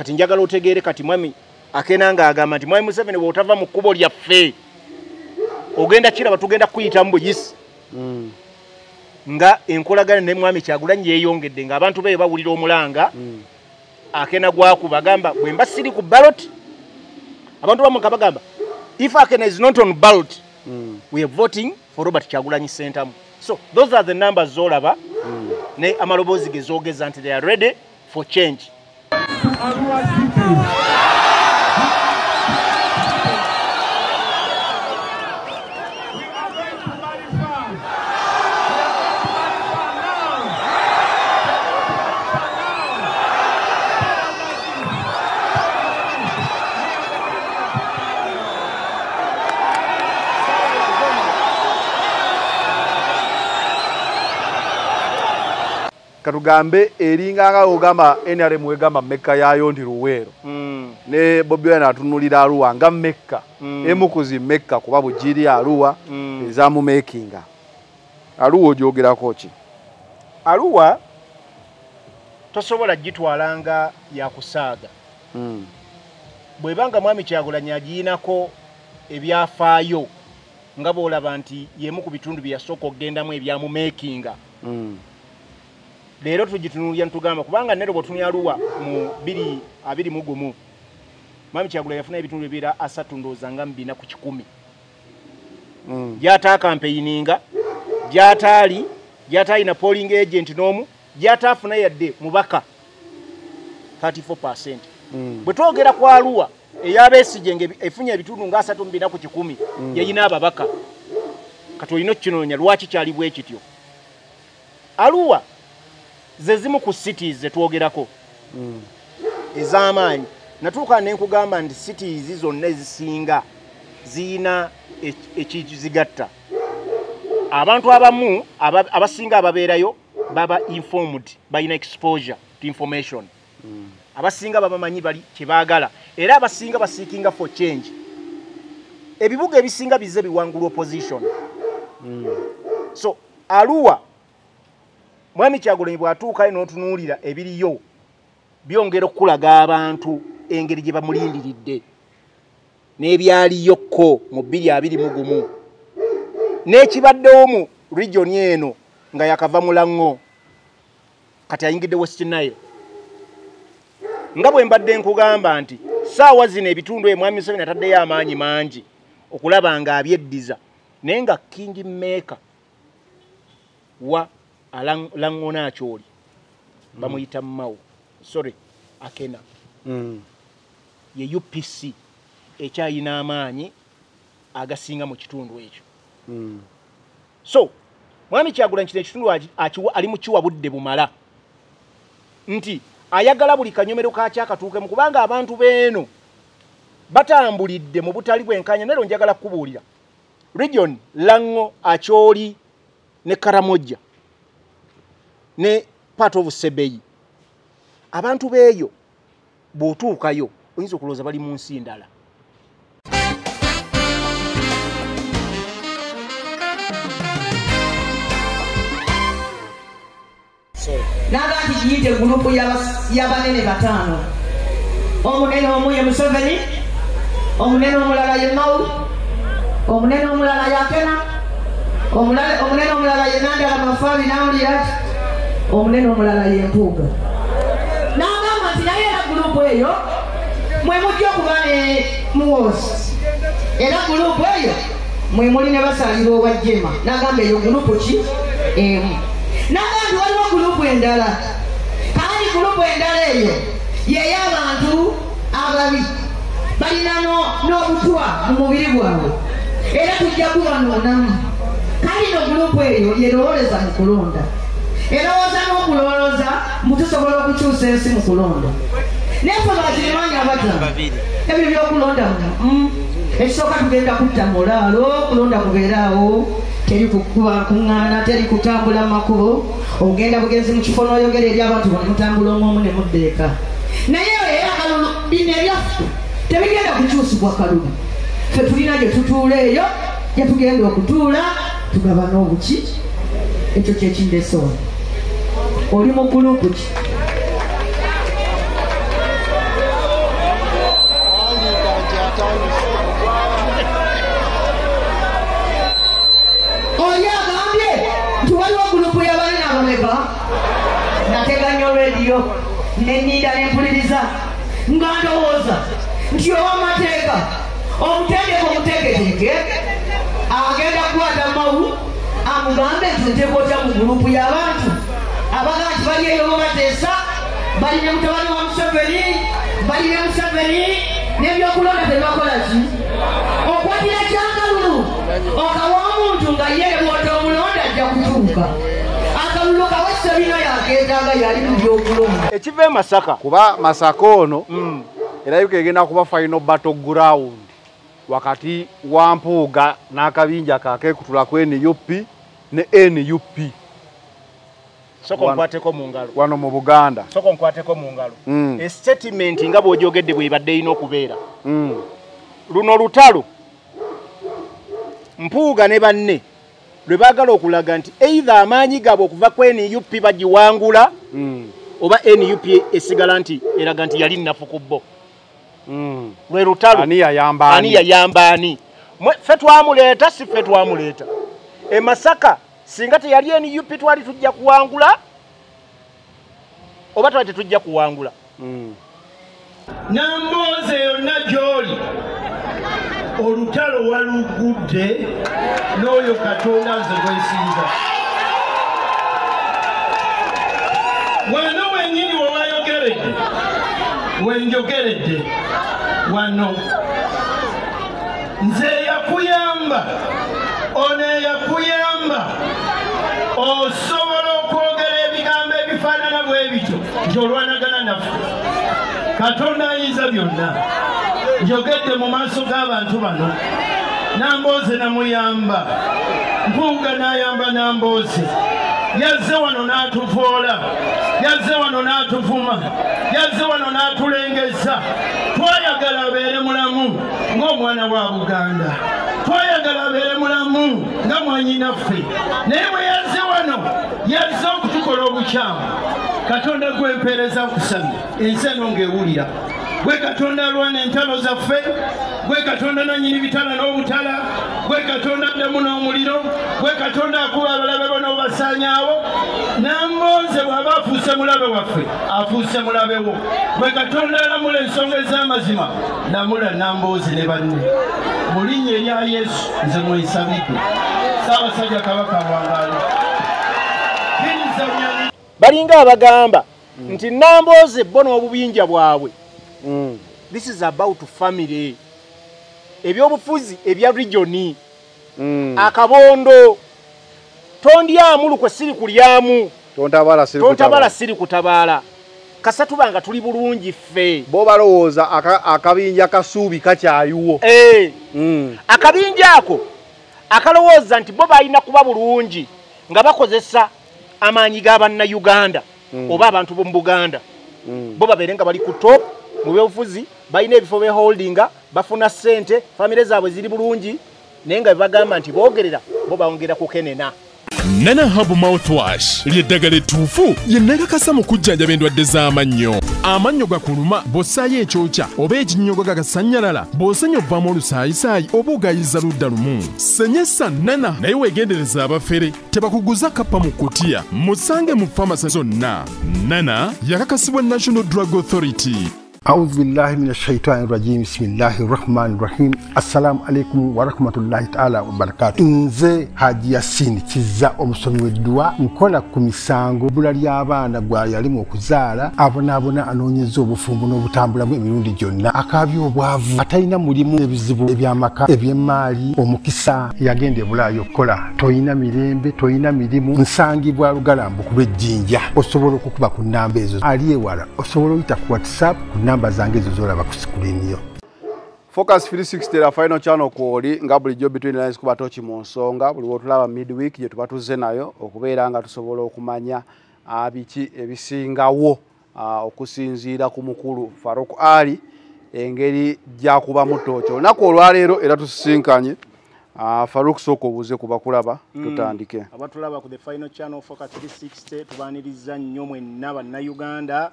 kati njagala otegeere kati mwami akenanga agamba nti mwami Museveni bw'otava mu kkubo lyaffe ogenda kiraba tugenda kuyitamu buyisi nga enkolagana ne mwami Kyagulanyi yeeyongedde ng'abantu be bawulira omulanga akena gwaku bagamba bwe mba siri ku ballot abantu bamu bagamba if Akena is not on ballot we are voting for Robert Kyagulanyi Ssentamu. So those are the numbers zolaba ne amalobozi gezogeza nti they are ready for change. Katugambe eringa ogamba NRM wegamba Mecca yayo ndi Luweero ne Bobi Wine atunulira Arua nga Mecca emukuzi Mecca kuba bujiri Arua ezamu makinga Arua ojogerako ki Arua tosobola gitwalanga ya kusaaga bwebanga mwami Kyagulanyi agiinako ebyafaayo nga boolaba nti yemu ku bitundu byasooka okugendamu ebyamu makinga leero tugitunulya ntugamba kubanga nero botunya Arua mu 2021 mwami Kyagulanyi yafuna ebitundu ebira 3 ndooza nga 2 ku 10 gyata campaigninga gyata ina polling agent nomu gyatafuna yadde mubaka 34%. Bwe twogera kwa Arua eyabesigenge efunye ebitundu nga 3 ku 10 yayina ababaka kati olina kinoonya lwaki kyali bwe kityo. Arua zezimu ku cities zetwogerako ez'amaanyi natuuka ne nkugamba nti cities zonna ezisinga ziina ekizigatta. Abantu abamu abasinga ababeerayo baba informed, bayina exposure to information. Abasinga babamanyi bali kyebaagala era abasinga basiikinga for change. Ebibuga ebisinga bize biwangula opposition. So Arua mwami Kyagulanyi bw'atuuka n'otunuulira ebiriyo byongera okulaga abantu engeri gye bamulindiridde n'ebyaliyokko mu 2021 n'ekibaddewo mu region eno nga yakava mu Lango kati ayingidde West Nile. Nga bwe mbadde nkugamba nti saawa zino ebitundu mwami Museveni ataddeyo amaanyi mangi okulaba nga abyeddiza naye nga King Maker wa Lango Nacholi bamuyita Mao Akena ye UPC ekyayina amaanyi agasinga mu kitundu ekyo. So mwami Kyagulanyi kino ekitundu ali mu kiwa budde bumala nti ayagala buli kanyomero kakyakatuuke mu kubanga abantu beeno batambulidde mu butali bwenkanya. Nero njagala kubuulira region Lango Acholi ne Karamoja ne part of Sebeyi abantu beeyo bw'otuukayo oyinza okulowooza bali mu nsi ndala. Nagati kiyite gurupu y'abanene bataano. Omunene omu ye Museveni, omunene omulala ye Mao, omunene omulala ye Akena, omunene omulala ye Nandala Mafabi n'awulira omunene omulala ye Mpuuga. N'agamba nti naye era gurupu eyo mwe mujja okuba ne muwoosi era gurupu eyo mwe muli ne basalira obwajjema. N'agamba eyo gurupu ki emu. N'agamba waliwo gurupu endala kandi gurupu endala eyo y'ey'abantu ababi balina n'obutwa mu mubiri gwabwe era tujja kubanoonamu. Kandi no gurupu eyo yerowooleza mu kulonda erowooza n'okulowooza mutusobola okukyusa ensi mu kulonda. Naye ffe bakirimanyi abataano ebyo by'okulonda ekisooka tugenda kutta mulaalo kulonda kubeeraawo teri kukuŋŋaana teri kutambula makubo ogenda bugenzi mu kifo n'oyogera eri abantu bano mutambula omwomu ne muddeeka. Naye era akalulu bino ebyaffe tebigenda kukyusibwa kalulu. Ffe tulina gye tutuula eyo gye tugenda okutuula tugaba n'obuki. Ekyo kyekindesoona. Oli mu gulupu ki? radio nenida nempuliriza nga ndowooza nti ow'amateeka omutendeko omuteeketeeke agenda kukwata mawu amugambe nti nteeka otya mu gurupu y'abantu abaga nti bali eyo babateesa bali ne mutabani wa Museveni bali ne Museveni n'ebyokulonda tebakola ki okwatira kyakalulu okawa omuntu nga ye bw'ota omulonda ajja kutuuka akalulu kawesa bino yakeetaaga yali mu byokulonda ekiva e Masaka kuba Masaka ono erabika egenda kuba final battle ground wakati wa Mpuuga n'akabinja kakekutula ku NUP ne NUP soko nkwateko mu ngalo wano mu Buganda soko nkwateko mu ngalo statement nga bw'ojogedde bw'ebadde ino okubeera luno lutalo Mpuuga ne banne lwe baagala okulaga nti either amaanyi gaabwe okuva ku NUP bagiwangula oba NUP esigala nti eraga nti yali nnafu ku bo lwe lutalo ani yayamba ani ffe twamuleeta si ffe twamuleeta e Masaka singa teyali NUP twali tujja kuwangula oba twali tetujja kuwangula Namboze yonna gy'oli olutalo walugudde n'oyo Katonda nze gwesinza wano wennyini we wayogeredde wenjogeredde wano nze yakuyamba ono yakuyamba osobola okwogera ebigambo ebifaanana bwe bityo nti olwanagana naffe Katonda ayinza byonna njogedde mu maaso g'abantu bano Namboze namuyamba Mpuuga n'ayamba Namboze yazze wano n'atuvoola yazze wano n'atuvuma yazze wano n'atulengeza twayagala abeere mulamu ng'omwana wa Buganda twayagala abeere mulamu nga mwanyinaffe naye bwe yazze wano yazze okutukola obukyamu Katonda gwempeereza nkusabye ensi eno ng'ewulira gwe Katonda alwana entalo zaffe gwe Katonda nannyini bitala n'obutala gwe Katonda addemu n'omuliro gwe Katonda akuba abalabe bo n'obasaanyaawo Namboze bw'aba afuuse mulabe waffe afuuse mulabe wo gwe Katonda alamula ensonga ez'amazima lamula Namboze ne banne mu linnya erya Yesu nze mwesabidde Ssaabasajja Kabaka Wangaali balinga abagamba nti Namboze bo n'obubinja bwabwe this is about family ebyobufuzi ebya regioni akabondo tondyamu lukwe siri kulyamu tontabala siri kutabaala kasatu banga tuli bulungi ffe bo balowooza akabinja kasuubi kakyayiwo akabinja ako akalowooza nti bo balina kuba bulungi nga bakozesa amaanyi g'Abannayuganda oba abantu b'omu Buganda bo babeere nga bali ku top mu byobufuzi balina ebifo beholdinga bafuna ssente famire zaabwe ziri bulungi naye nga bagamba nti boogerera bo bawongera kukenena Nana Hub Mouthwash ly'eddagala ettuufu ye nnakakasa mu kujjanjaba endwadde z'amannyo. Amannyo gakuluma bw'ossaayo ekyokya oba ekinnyogo gagasanyalala bw'osenya ovaamu olusaayisaayi oba ogayiza ludda lumu. Senyesa Nana naye weegendereza abafere tebakuguza kappa mu kutiya musange mu famasi zonna. Nana yakakasibwa National Drug Authority. أعوذ بالله من الشيطان الرجيم بسم الله الرحمن الرحيم السلام عليكم ورحمة الله تعالى وبركاته nze Haji Yasin kiza omusomi w'eddwa nkola ku misango bula ly'abaana gwa yalimu okuzaala abonaabona anoonyeza obufumbo n'obutambulamu emirundi gyonna akaabya obwavu atalina mulimu ebizibu eby'amaka eby'emmaali omukisa yagenda ebulaayo okukola toyina mirembe toyina mirimu nsangibwa lugalambu ku lw'ejjinja osobola okukuba ku nnamba ezo ali ewala osobola oyita ku WhatsApp ku namba zange ezo zolaba ku sikulini yo. Focus 360 la final channel kwoli nga bulijjo between lines kuba tochi mu nsonga buli wotulaba midweek je tuba tuzze nayo okubeera nga tusobola okumanya biki ebisingawo okusinziira ku mukulu Farouk Ali engeri gya kuba mutocho olunaku olwaleero era tusisinkanye Farouk soko buze kuba kulaba tutandike abatulaba ku the final channel Focus 360 tubaniriza nnyo mwenna bannayuganda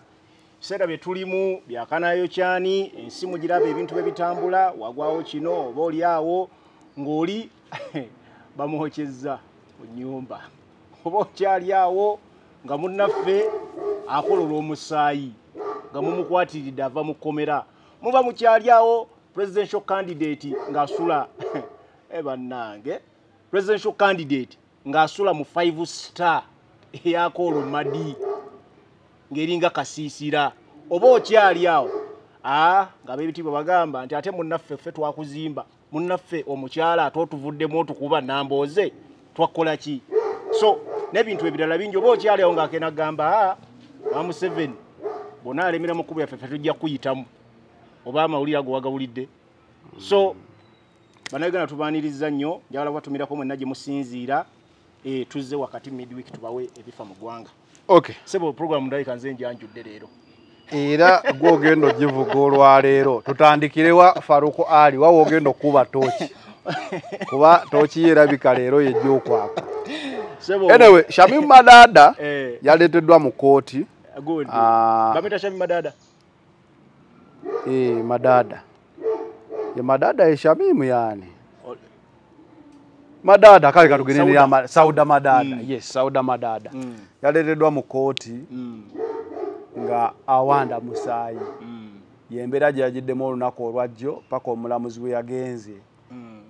Sega betulimu byakanayo cyani ensimu giraba ebintu bebitambula wagwawo kino oba oliawo ngoli bamuhocheza ku nyumba oba kyali awo nga munnaffe akolola omusaayi nga mumukwatiridde ava mu kkomera muba mukyali awo presidential candidate ng'asula bannange presidential candidate ng'asula mu 5 star eyakolo madi ng'eringa kasiisira oba okyali awo nga b'ebitiibwa bagamba nti ate munnaffe ffe twakuzimba munnaffe omukyala ate otuvuddemu otukuba nambooze twakola ki so n'ebintu ebirala bingi oba okyali awo ng'akena gamba Museveni bonna alemera mu kkubo yaffe ffe tujja kuyitamu oba amawulire ago wagawulidde so bannayuganda tubaaniriza nnyo njagala kubatumirako mwenna gye musinziira tuzze wakati midweek tubawe ebifa mu ggwanga okay sebo program ndayika nze njanjudde leero era gwogenda ogivuga olwaleero tutandikirewa Faruku Ali wawe ogenda okuba tooki kuba tooki yerabika leero yejja okwaka anyway Shamim Madada yaleeteddwa mu kooti bameta Shamim Madada Madada ye Madada ye Shamim yani Madada kale katugenera Sauda Madada yes Sauda Madada yaleeteddwa mu kooti nga awanda musaayi yembera gyajiddemu olunaku olwajjo paka omulamuzi we yagenze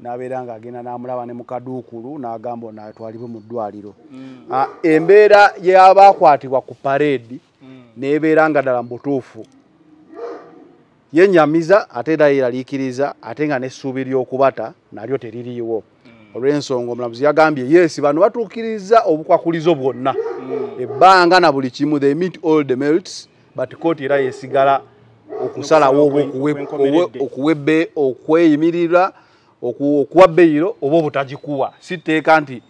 nabeera nga agenda n'amulaba ne mukaduukulu n'agamba n'atwalibwe mu ddwaliro embeera y'abakwatibwa ku parade n'ebeera nga ddala mu butuufu yenyamiza ate era yeraliikiriza ate nga n'essuubi ly'okubata nalyo teririiwo olw'ensonga omulamuzi yagambye yes bano batuukiriza obukwakulizo bwonna ebbanga na buli kimu they meet all the merits but court era yesigala okusalawo okuwebbe okweyimirira okuwa beyiro oba obutagikuwa siteeka nti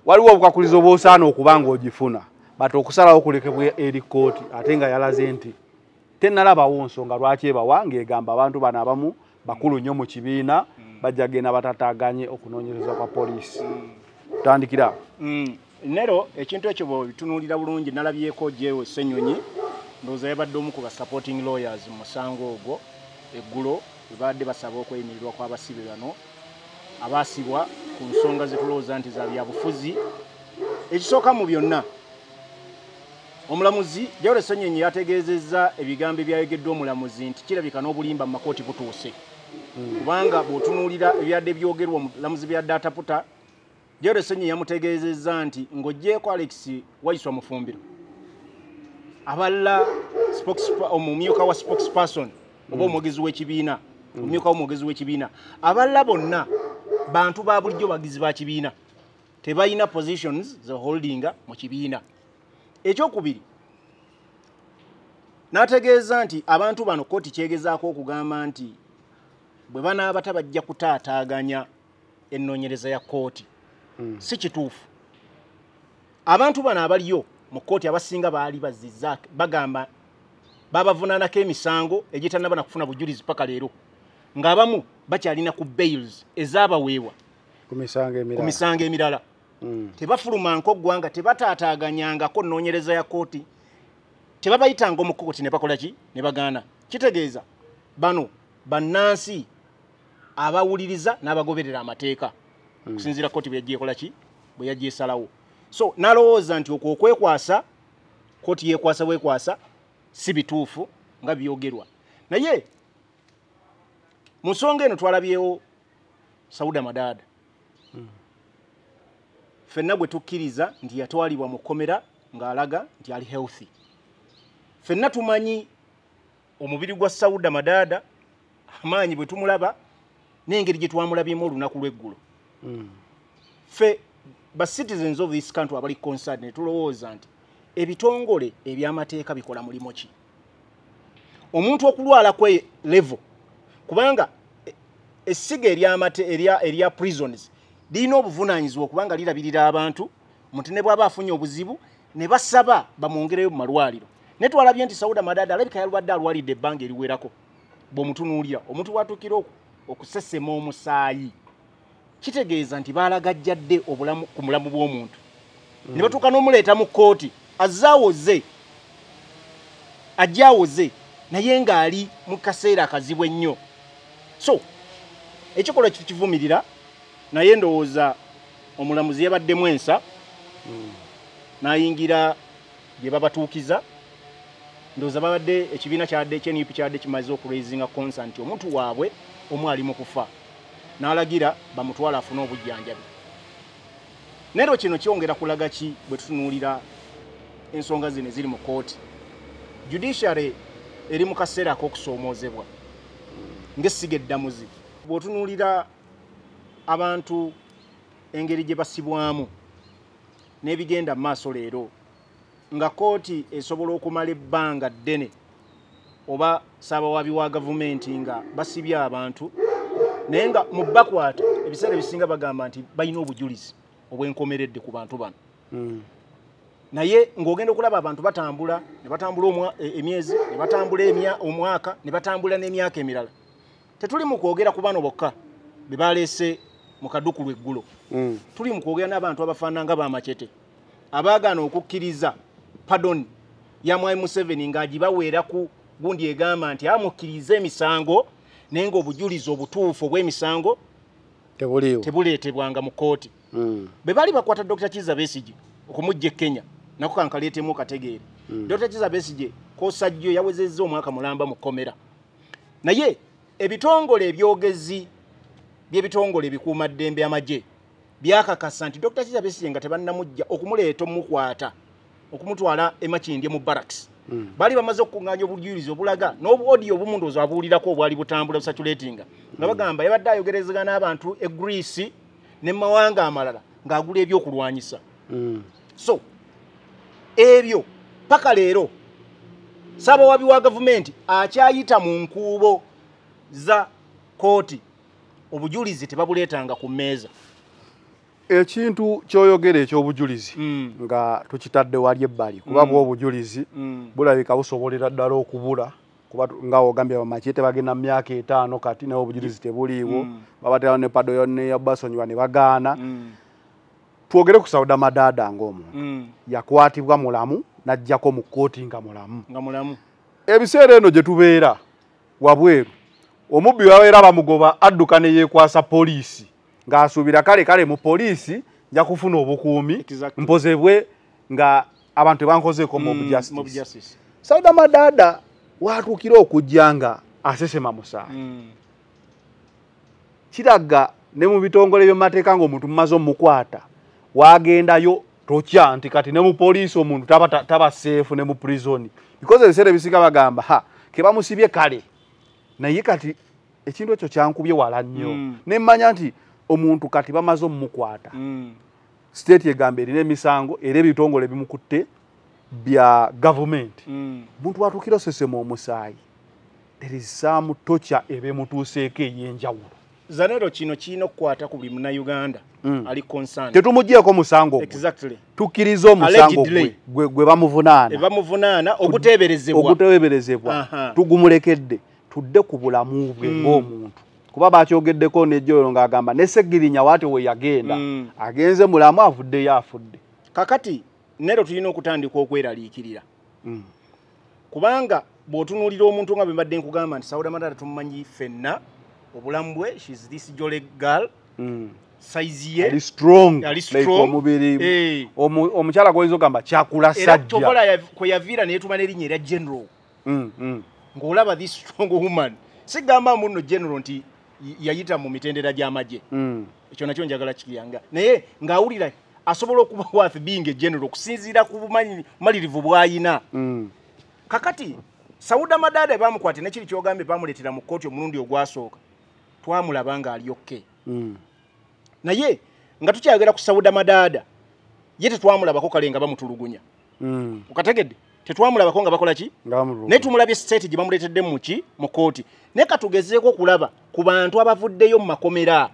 waliwo obukwakulizo bw'osaana okubanga ogifuna but okusalawo kulekebwe eri kooti ate nga yalaze nti tennalabawo nsonga lwaki ebawa ng'egamba abantu bano abamu bakulu nnyo mu kibiina bajja genda batataaganye okunoonyereza kwa poliisi tutandikira nero ekintu ekyo bitunuulira bulungi nalabyeko jewe Ssenyonyi ndowooza yabadde omu ku ba supporting lawyers mu musango ogwo eggulo bebadde basaba okweyimirirwa kw'abasibe bano abaasibwa ku nsonga zetulowooza nti za byabufuzi ekisooka mu byonna omulamuzi Jawule Ssenyonyi yategeezezza ebigambo ebyayogeddwa omulamuzi nti kirabika n'obulimba mu makooti butuuse kubanga bw'otunuulira ebyadde byogerwa omulamuzi byadde ataputa Jawule Ssenyonyi yamutegeezezza nti ng'oggyeko Alex Waiswa Mufumbiro abalala omumyuka wa spokesperson oba omwogezi w'ekibiina omumyuka w'omwogezi w'ekibiina abalala bonna bantu ba bulijjo bagizi ba kibiina tebalina positions ze holdinga mu kibiina ekyokubiri n'ategeeza nti abantu bano kooti kyegezaako okugamba nti bwe banaaba tabajja kutaataaganya ennoonyereza ya kooti si kituufu abantu bano abaliyo mu kooti abasinga baali bazizza bagamba babavunaanako emisango egitannaba na kufuna bujulizi paka leero ng'abamu bakyalina ku bails ezaabaweebwa ku misango emirala tebafulumanko ggwanga tebataataaganyangako nnoonyereza ya kooti tebabayitanga mu kooti ne bakola ki ne bagaana kitegeeza bano bannansi abawuliriza n'abagoberera amateeka okusinziira kooti bwe yaggyekola ki bwe yaggyesalawo so nalowooza nti okwo okwekwasa kooti yeekwasa bwekwasa si bituufu nga byogerwa naye mu nsonga eno twalabyewo Sauda Madada ffenna gwe tukkiriza nti yatwalibwa mu kkomera ng'alaga nti ali healthy ffenna tumanyi omubiri gwa Sauda Madada amaanyi bwe tumulaba n'engeri gye twamulabyemu olunaku lw'eggulo ffe ba citizens of this country abali concerned ne tulowooza nti ebitongole eby'amateeka bikola mulimu ki omuntu okulwala kwe level kubanga essiga erya prisons lirina obuvunaanyizibwa okubanga lirabirira abantu omuntu ne bw'aba afunye obuzibu ne basaba bamwongereyo mu malwaliro naye twalabye nti Sauda Madada alabika yalwadde alwalidde ebbanga eriwerako bw'omutunuulira omuntu bw'atuukira okusesema omusaayi kitegeeza nti baalagajjadde obulamu ku mulamu bw'omuntu ne batuuka n'omuleeta mu kkooti ajjaawoze naye ng'ali mu kaseera akazibu ennyo so ekikolwa kivumirira naye ndowooza omulamuzi yabaddemu ensa n'ayingira gye babatuukiza ndoza babadde ekibiina kyadde NUP kyadde kimaze okuraisinga concern nti omuntu waabwe omwali mu kufa n'alagira bamutwala afune obujjanjabi. Nero kino kyongera kulaga ki bwe tutunuulira ensonga zino ziri mu kooti. Judiciary eri mu kaseera ak'okusoomoozebwa ng'essiga eddamuzi. Bw'otunuulira abantu engeri gye basibwamu n'ebigenda mu maaso leero nga kooti esobola okumala ebbanga ddene oba ssaabawabi wa gavumenti nga basibye abantu naye nga mu bakwata ebiseera ebisinga bagamba nti balina obujulizi obwenkomeredde ku bantu bano. Naye ng'ogenda okulaba abantu batambula ne batambula emyezi ne batambula omwaka ne batambula n'emyaka emirala. Tetuli mu kwogera ku bano bokka be baleese mu kadukulu eggulo. Tuli mu kwogera n'abantu abafaanana nga b'amacete abaagaana okukkiriza pardon ya Mwai Museveni ng'agibaweera ku gundi egamba nti amukkiriza emisango naye ng'obujulizi obutuufu obw'emisango tebuleetebwanga mu kooti. Be bali bakwata Dr. Kizza Besigye okumujja e Kenya nako kankaleetemu kategeere. Dr. Kizza Besigye Kosajjo yawezezza omwaka mulamba mu kkomera. Naye ebitongole ebyogezi by'ebitongole ebikuumaddembe amagye byakakasa nti Dr. Kizza Besigye nga tebannamujja okumuleeta omukwata okumutwala emakindye mu barracks. Bali bamaze okukuŋŋaanya obujulizi obulaga n'obuodiyo obumu ndowooza abuwulirako obwali butambula busatulatinga nga bagamba yabadde ayogerezega n'abantu e Greece ne mu mawanga amalala ng'agula ebyokulwanyisa. So ebyo paka leero ssaabawabi wa gavumenti akyayita mu nkuubo za kooti obujulizi tebabuleetanga ku mmeeza. Ekintu kyoyogera ekyobujulizi nga tukitadde wali ebbali kuba bw'obujulizi bulabika busobolera ddala okubula kuba nga ogambye bamacete bagenda mu myaka 5 kati naye obujulizi tebuliiwo babaterawo ne pado yonne yabasonyiwa ne bagaana. Twogere ku Sauda Madada ng'omuntu yakwatibwa mulamu n'ajjako mu kkooti nga mulamu. Ebiseera eno gye tubeera wabweru omubbi wabeera bamugoba adduka ne yeekwasa poliisi ng'asuubira kale mu poliisi nja kufuna obukuumi mpozebwe nga abantu tebankozeeko mob justice. Sauda Madada watuukira okujja nga asesema musaayi. Kiraga ne mu bitongole by'amateeka ng'omuntu mumaze omukwata wagendayo tokya nti kati ne mu poliisi omuntu taba seefu ne mu prison because ebiseera ebisinga bagamba ke bamusibye kale naye kati ekintu ekyo kyankubye wala nnyo ne mmanya nti omuntu kati bamaze omukwata state egamba erina emisango era ebitongole bimukutte bya government omuntu watuukira osesema omusaayi there is some torture ebemutuuseeko ey'enjawulo. Zanero kino kirina okukwata ku buli Munnayuganda ali concerned. Tetumuggyeko musango exactly. Tukkiriza omusango gwe bamuvunaana. Bamuvunaana oguteeberezebwa. Tugumulekedde tudde ku bulamu bwe ng'omuntu. Kuba bakyogeddeko n'ejjolo ng'agamba ne Segirinya waate we yagenda agenze mulamu avuddeyo afudde. Kakati nero tulina okutandika okweraliikirira. Kubanga bw'otunuulira omuntu nga bwe mbadde nkugamba nti Sauda Madada tumumanyi ffenna obulamu bwe she's this jolly girl size ye ali strong like omubiri omukyala gwoyizo gamba kyakula sajja tokola kwe yaviira ne yetuma n'erinnya erya general ng'olaba this strong woman sigamba muno general nti yayita mu mitendera gy'amagye ekyo nakyo njagala kikiyanga naye ng'awulira asobola okuba worth being a general okusinziira ku bumalirivu bw'ayina. Kakati Sauda Madada bamukwate nekiri kyogambe bamuleetera mu kkooti omulundi ogwasooka twamulaba nga ali okay. Naye nga tukyagera ku Sauda Madada ye tetwamulabako kale nga bamutulugunya. Ukategedde tetwamulabako nga bakola ki naye tumulabye state gye bamuleetedde mu kkooti naye katugezeeko kulaba ku bantu abavuddeyo mu makomera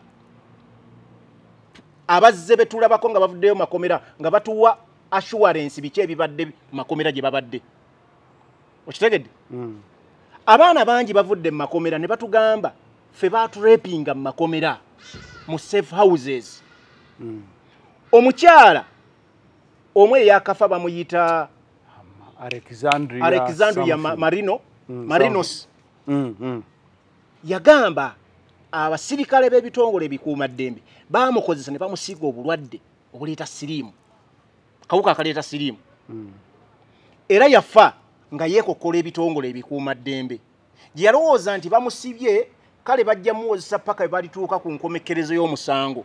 abazze betulabako nga bavuddeyo mu makomera nga batuwa assurance biki ebibadde mu makomera gye babadde. Okitegedde? Abaana bangi bavudde mu makomera ne batugamba ffe baaturepinga mu makomera mu safe houses. Omukyala omwe yakafa bamuyita Alexandria Marinos yagamba abasirikale b'ebitongole ebikuumaddembe baamukozesa ne bamusiiga obulwadde obuleeta siriimu kawuka akaleeta siriimu era yafa nga yeekokkola ebitongole ebikuuma ddembe gye yalowooza nti bamusibye kale bajja muwozesa paka balituuka ku nkomekkerezo y'omusango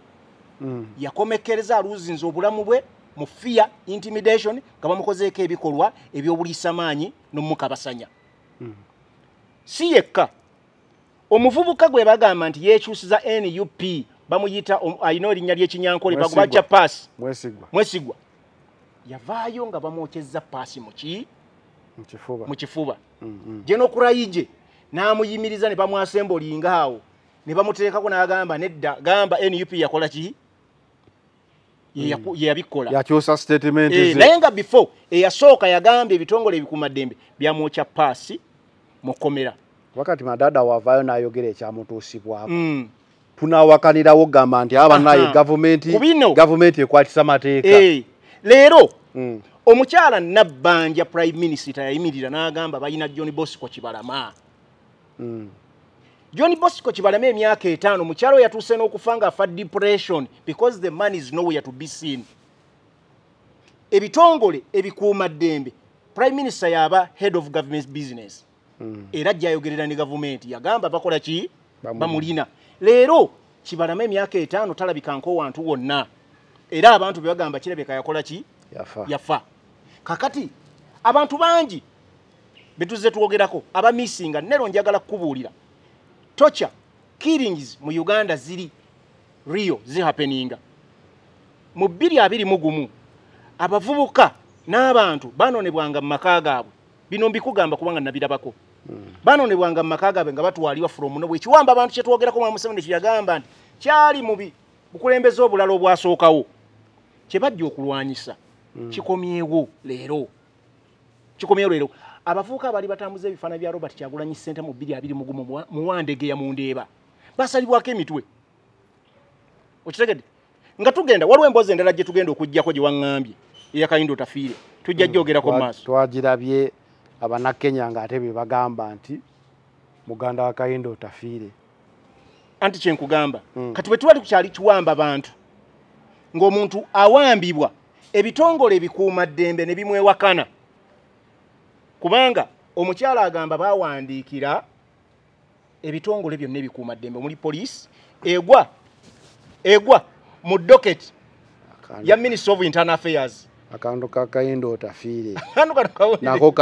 yakomekkereza aluuzinza obulamu bwe mu fear intimidation nga bamukozeeko ebikolwa ebyobuliisamaanyi n'omukabasanya si yekka omuvubuka gwe bagamba nti yeekyusiza NUP bamuyita ayina erinnya ly'ekinyankole bagubaca paasi mwesigwa yavaayo nga bamwokyezza paasi mu kifuba genokurayije n'amuyimiriza ne bamwasembolinga awo ne bamuteekako n'agamba nedda gamba NUP yakola ki yeyabikola yakyusa statement naye nga before eyasooka yagamba ebitongole ebikuumaddembe byamwokya paasi mu kkomera wakati madada wavaayo n'ayogera ekyamutuusibwako tunawakanirawo gamba nti abanaye gavumenti ekwatisa mateeka leero omukyala Nabbanja prime minister yayimirira n'agamba balina John Bosco Kibalama John Bosco Kibalama emyaka 5 mukyalo yatuuse n'okufa nga afa depression because the man is nowhere to be seen ebitongole ebikuumaddembe prime minister yaba head of government business era jjayogerera ne gavumenti yagamba bakola ki bamulina leero Kibalama emyaka 5 talabika nko wantu wonna era abantu bebagamba kirabika yakola ki yafa kakati abantu bangi betuze tuwogerako aba missinga nero njagala kubuulira torture killings mu Uganda ziri real happening mu 2021 abavubuka n'abantu banonebwanga mu maka gaabwe bino mbikugamba kubanga nabirabako banonebwanga mu maka gaabwe nga batwalibwa from nobwe kiwamba abantu kye twogerako mu Museveni kyagamba nti kyali mubi bukulembeza obulalo obwasookawo kye bajja okulwanyisa kikomyewo leero abavubuka bali batambuza ebifaananyi bya Robert Kyagulanyi Ssente mu 2021 muwandegeya mu Ndeeba basalibwako emitwe okitegedde nga tugenda waliwo emboozi endala gye tugenda okujjako gye waŋŋambye eyakayindo tafiire tujja gyogerako mu maaso twagirabye abanakenya ng'ate be bagamba nti muganda wa Kayindo tafiire anti kyenkugamba kati bwe tuba tukyali kiwamba bantu ng'omuntu awambibwa ebitongole ebikuumaddembe ne bimwewakana kubanga omukyala agamba bawandiikira ebitongole byonna ebikuumaddembe omuli poliisi egwa mu docket ya Ministry of Internal Affairs akantu ka Kayindo tafiire nako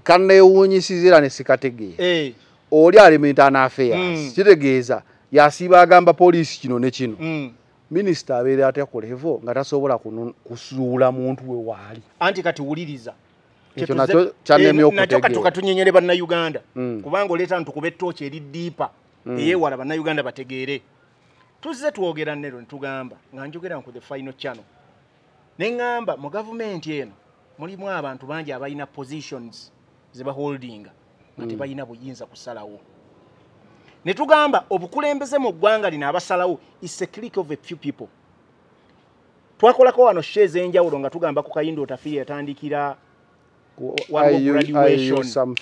kanneewuunyisizira ne sikategeera oli ali mu Internal Affairs kitegeeza yasiiba agamba poliisi kino ne kino Minister abeera atya ku level nga tasobola kusuula muntu we waali anti kati wuliriza ekyo nakyo kyanemye okutegeera nakyo katunyenyere bannayuganda kubanga oleeta ntukube ettooki eri ddiipa eyewala bannayuganda bategeere tuzze twogera nero ne tugamba nga njogera ku the final channel ne ŋŋamba mu gavumenti eno mulimu abantu bangi abalina positions ze baholdinga nga tebalina buyinza kusalawo ne tugamba obukulembeze mu ggwanga lino abasalawo is a clique of a few people twakolako wano shares enjawulo nga tugamba ku Kayindo tafiire yatandikira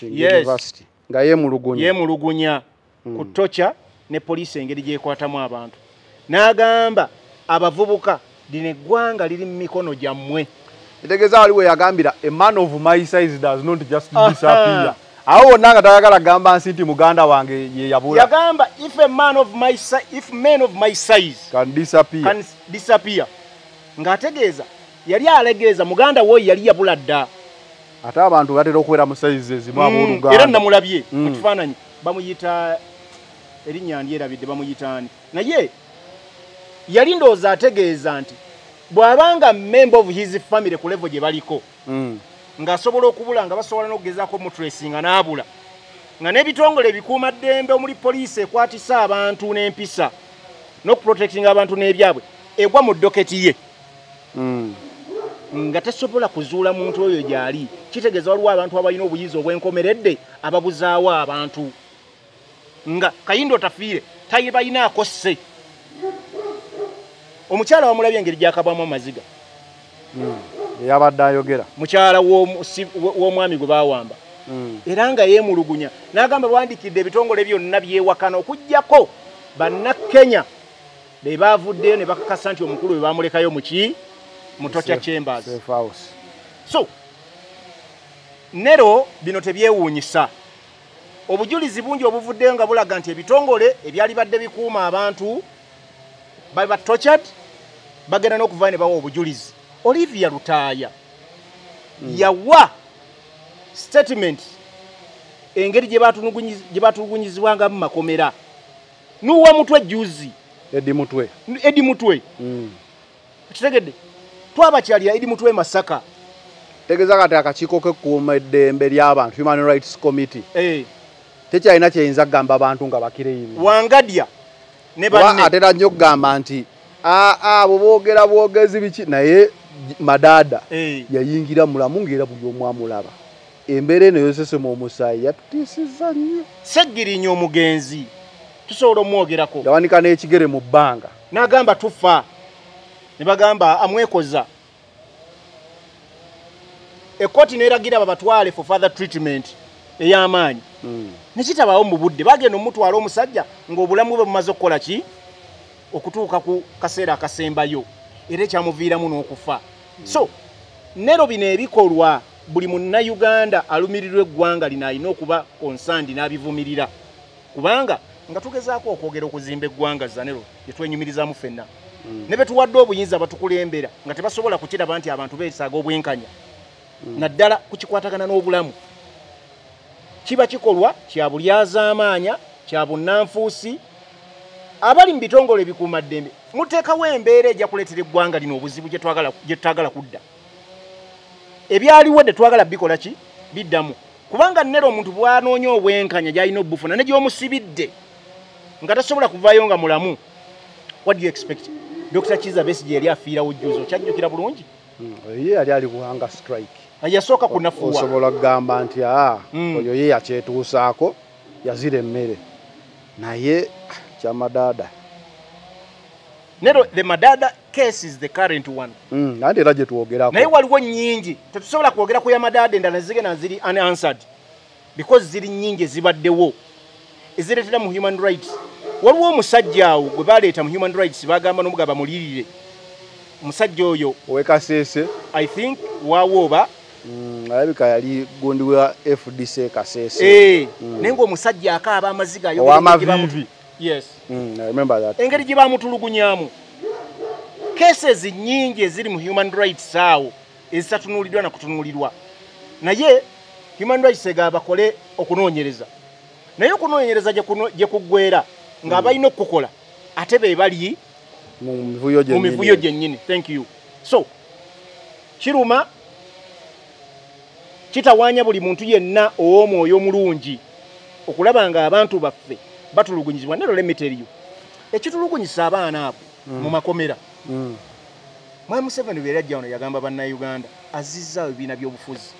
university nga yemulugunya ku torture ne poliisi engeri gyekwatamu abantu n'agamba abavubuka lino eggwanga liri mu mikono gyammwe etegeeza waliwo yagambira a man of my size does not just disappear awo wonna nga tayagala gamba nsi nti muganda wange ye yabula yagamba if men of my size can disappear ng'ategeeza yali alegeeza muganda wo yali yabula dda ate abantu batera okubeera mu size ezimu abooluganda era namulabye mu kifaananyi bamuyita erinnya ndyerabidde bamuyitaani naye yali ndowooza ategeeza nti bw'abanga member of his family ku level gye baliko ng'asobola okubula nga basobola n'okugezaako mutracinga n'abula nga n'ebitongole ebikuumaddembe omuli poliisi ekwatisa abantu n'empisa n'okuprotectinga abantu n'ebyabwe egwa mu doketi ye nga tesobola kuzuula muntu oyo gy'ali kitegeeza waliwo abantu abalina obuyinza obwenkomeredde ababuzaawo abantu nga Kayindo tafiire tayibayinaako sse omukyala wamulabye engeri gy'akabwamu amaziga yabadde ayogera mukyala w'omwami gwe baawamba era nga yeemulugunya n'agamba bwandikidde ebitongole byonna byewakana okuggyako bannakenya be baavuddeyo ne bakakasa nti omukulu we baamulekayo mu torture chambers so Nero bino tebyewuunyisa. Obujulizi bungi obuvuddeyo nga bulaga nti ebitongole ebyali badde bikuuma abantu baba tortured bagenda n'okuva ne bawa obujulizi. Olivia Lutaaya yawa statement engeri gye batulugunyizibwanga mu makomera. Nuwa mutwe juzi. Edi Mutwe. Kitegedde. Twabakyalira Edi Mutwe Masaka. Tegeza kati akakiiko k'ekkuuma eddembe ly'abantu Human Rights Committee. Tekyalina kyeyinza kugamba abantu nga bakireeyi. Wangadya ne banne. Atera nnyo okugamba nti abo boogera bwogezi biki naye Madada yayingira mulamu ng'era buli omu amulaba. Embeera eno yosesema omusaayi yatutiisizza nnyo. Seggirinya omugenzi tusobola omwogerako. Yawanika n'ekigere mu bbanga. N'agamba tufa. Ne bagamba amwekoza. Ekkooti n'eragira babatwale for further treatment ey'amaanyi. Nekitabaawo mu budde bagenda omutwala omusajja ng'obulamu bwe bumaze okukola ki? Okutuuka ku kaseera akasembayo. Era ekyamuviiramu n'okufa. So Nero bino ebikolwa buli munnayuganda alumirirwa eggwanga lino alina okuba concerned n'abivumirira. Kubanga nga tugezaako okwogera okuzimba eggwanga za Nero lye twenyumirizaamu ffenna. Ne be tuwadde obuyinza batukulembera nga tebasobola kukiraba nti abantu beesaaga obwenkanya. Naddala kukikwatagana n'obulamu. Kiba kikolwa kya bulyazaamaanya, kya bunnanfuusi. Abali mu bitongole ebikuumaddembe muteekawo embeera ejja kuleetera eggwanga lino obuzibu gye tutagala kudda. Ebyaliwo twagala bikola ki? Biddamu. Kubanga Nero omuntu bw'anoonya obwenkanya gy'alina obufuna ne gy'omusibidde nga tasobola kuvaayo nga mulamu. What do you expect? Dr. Kizza Besigye yali afiirawo jjuzo kyajjukira bulungi? Ye yali ali kuhanga strike. Yasooka kunafuwa. Osobola kugamba nti oyo ye yakyetuusaako yazira emmere. Naye kya Madada. Nero the Madada case is the current one. Nandi era gye tuwogerako. Naye waliwo nnyingi. Tetusobola kwogera ku ya Madada endala zigenda ziri unanswered. Because ziri nnyingi ezibaddewo. Ezireetera mu human rights. Waliwo omusajja awo gwe baleeta mu human rights bagamba n'omugaba mulirire. Omusajja oyo ow'Ekasese. I think waawooba. Alabika yali gundi wa FDC Kasese. Naye ng'omusajja akaaba amaziga ayo. Ow'amavivi. Yes. I remember that. Engeri gye baamutulugunyaamu. Cases nnyingi eziri mu human rights awo ezitatunuuliddwa na kutunuulirwa. Naye human rights egaba bakole okunoonyereza. Naye okunoonyereza gye kuggwera ng'abalina okukola ate be bali mu mivuyo gyennyini. Thank you. So kiruma kitawaanya buli muntu yenna ow'omwoyo omulungi okulaba nga abantu baffe batulugunyizibwa. Nero let me tell you, ekitulugunyisa abaana abo mu makomera. Mwami Museveni bwe yajja wano yagamba bannayuganda azizzaawo ebibiina by'obufuzi,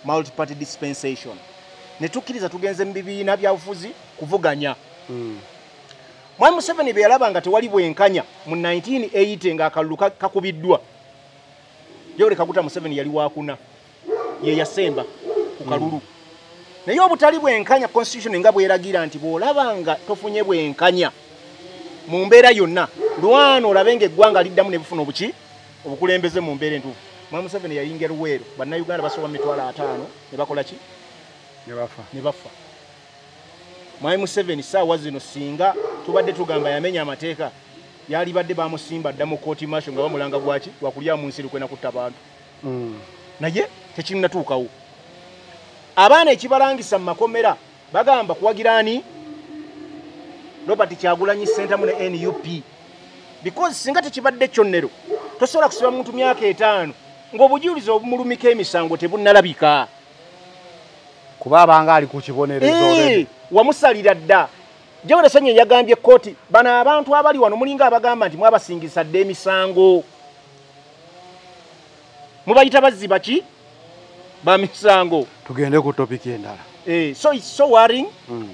multi-party dispensation. Ne tukkiriza tugenze mu bibiina byabufuzi kuvuganya. Mwami Museveni bwe yalaba nga tewali bwenkanya mu 1980 ng'akalulu kakubiddwa. Yoweri Kaguta Museveni yali wakuna. Ye yasemba ku kalulu. Naye obutali bwenkanya constitution nga bweragira nti bw'olaba nga tofunye bwenkanya mu mbeera yonna lwano olabe ng'eggwanga liddamu ne bufuna obukulembeze mu mbeera entuufu. Mwami Museveni yayingira Luweero bannayuganda basoba 5,000 ne bakola ki? Ne bafa. Mwami Museveni saawa zino singa tubadde tugamba yamenya amateeka yali badde bamusimba dda mu kooti masho nga bamulanga gwaki wakulya mu nsi lukwena kutta abantu. Naye tekinnatuukawo. Abaana ekibalangisa mu makomera bagamba kuwagirani Robert Kyagulanyi Ssentamu ne NUP. Because singa tekibadde kyonnero tosobola kusiba muntu myaka 5 ng'obujulizi obumulumika emisango tebunnalabika. Kuba abanga ali ku kibonerezo wamusalira dda. Jawara Sanye yagambye kooti bana abantu abali wano mulinga abagamba nti mwabasingisa dde emisango. Mubayita bazziba ki? Ba misango. Tugende ku topic endala. So it's so worrying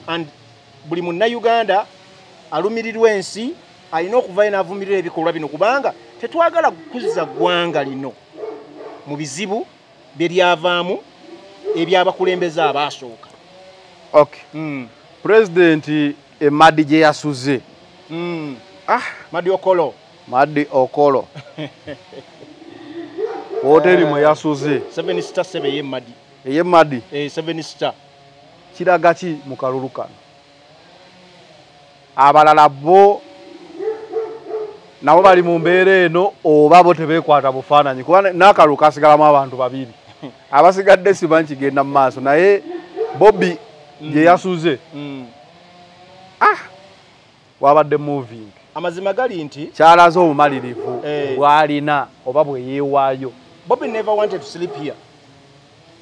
and buli munnayuganda alumirirwa ensi alina okuvayo n'avumirira ebikolwa bino kubanga tetwagala kuzza ggwanga lino mu bizibu bye lyavaamu ebyabakulembeze abaasooka. Okay. President Madi gye yasuze. Madi Okolo. Hoteli mwe yasuze. 7 ye Madi. eye Madi 7 star kiraga ki mu kalulu kano abalala bo nabo bali mu mbeera eno oba bo tebeekwata bufaananyi kuba n'akalulu kasigalamu abantu babiri abasigadde siba nkigenda mu maaso naye Bobby gye yasuze wabadde moving amazima gali nti kyalaze obumalirivu bwalina oba bwe yeewaayo. Bobby never wanted to sleep here.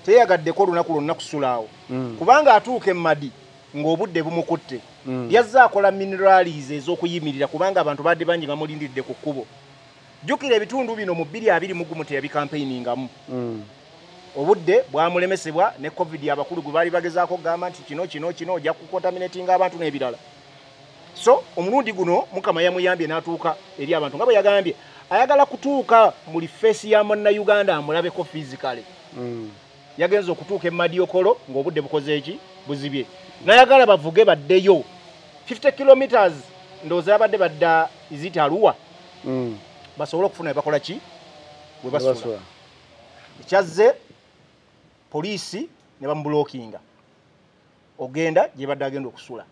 Teyagaddeko olunaku lwonna kusulaawo kubanga atuuka Madi ng'obudde bumukutte yazza akola mineralize ez'okuyimirira kubanga abantu badde bangi bamulindidde ku kkubo. Jjukira ebitundu bino mu 2021 teyabikampeiningamu obudde bwamulemesebwa ne covid abakulu gwe baali bagezaako kugamba nti kino ojja kukontaminatinga abantu n'ebirala. So omulundi guno Mukama yamuyambye n'atuuka eri abantu nga bwe yagambye ayagala kutuuka mu face ya Munnayuganda amulabeko physically. Yagenza okutuuka Madi Okolo ng'obudde bukoze eki buzibye. Nayagala bavuge baddeyo 50 kilometers ndowooza yabadde badda izita Arua basobola okufuna bakola ki bwe basula. Ekyazze poliisi ne bamubulookinga ogenda gye badde agenda okusula.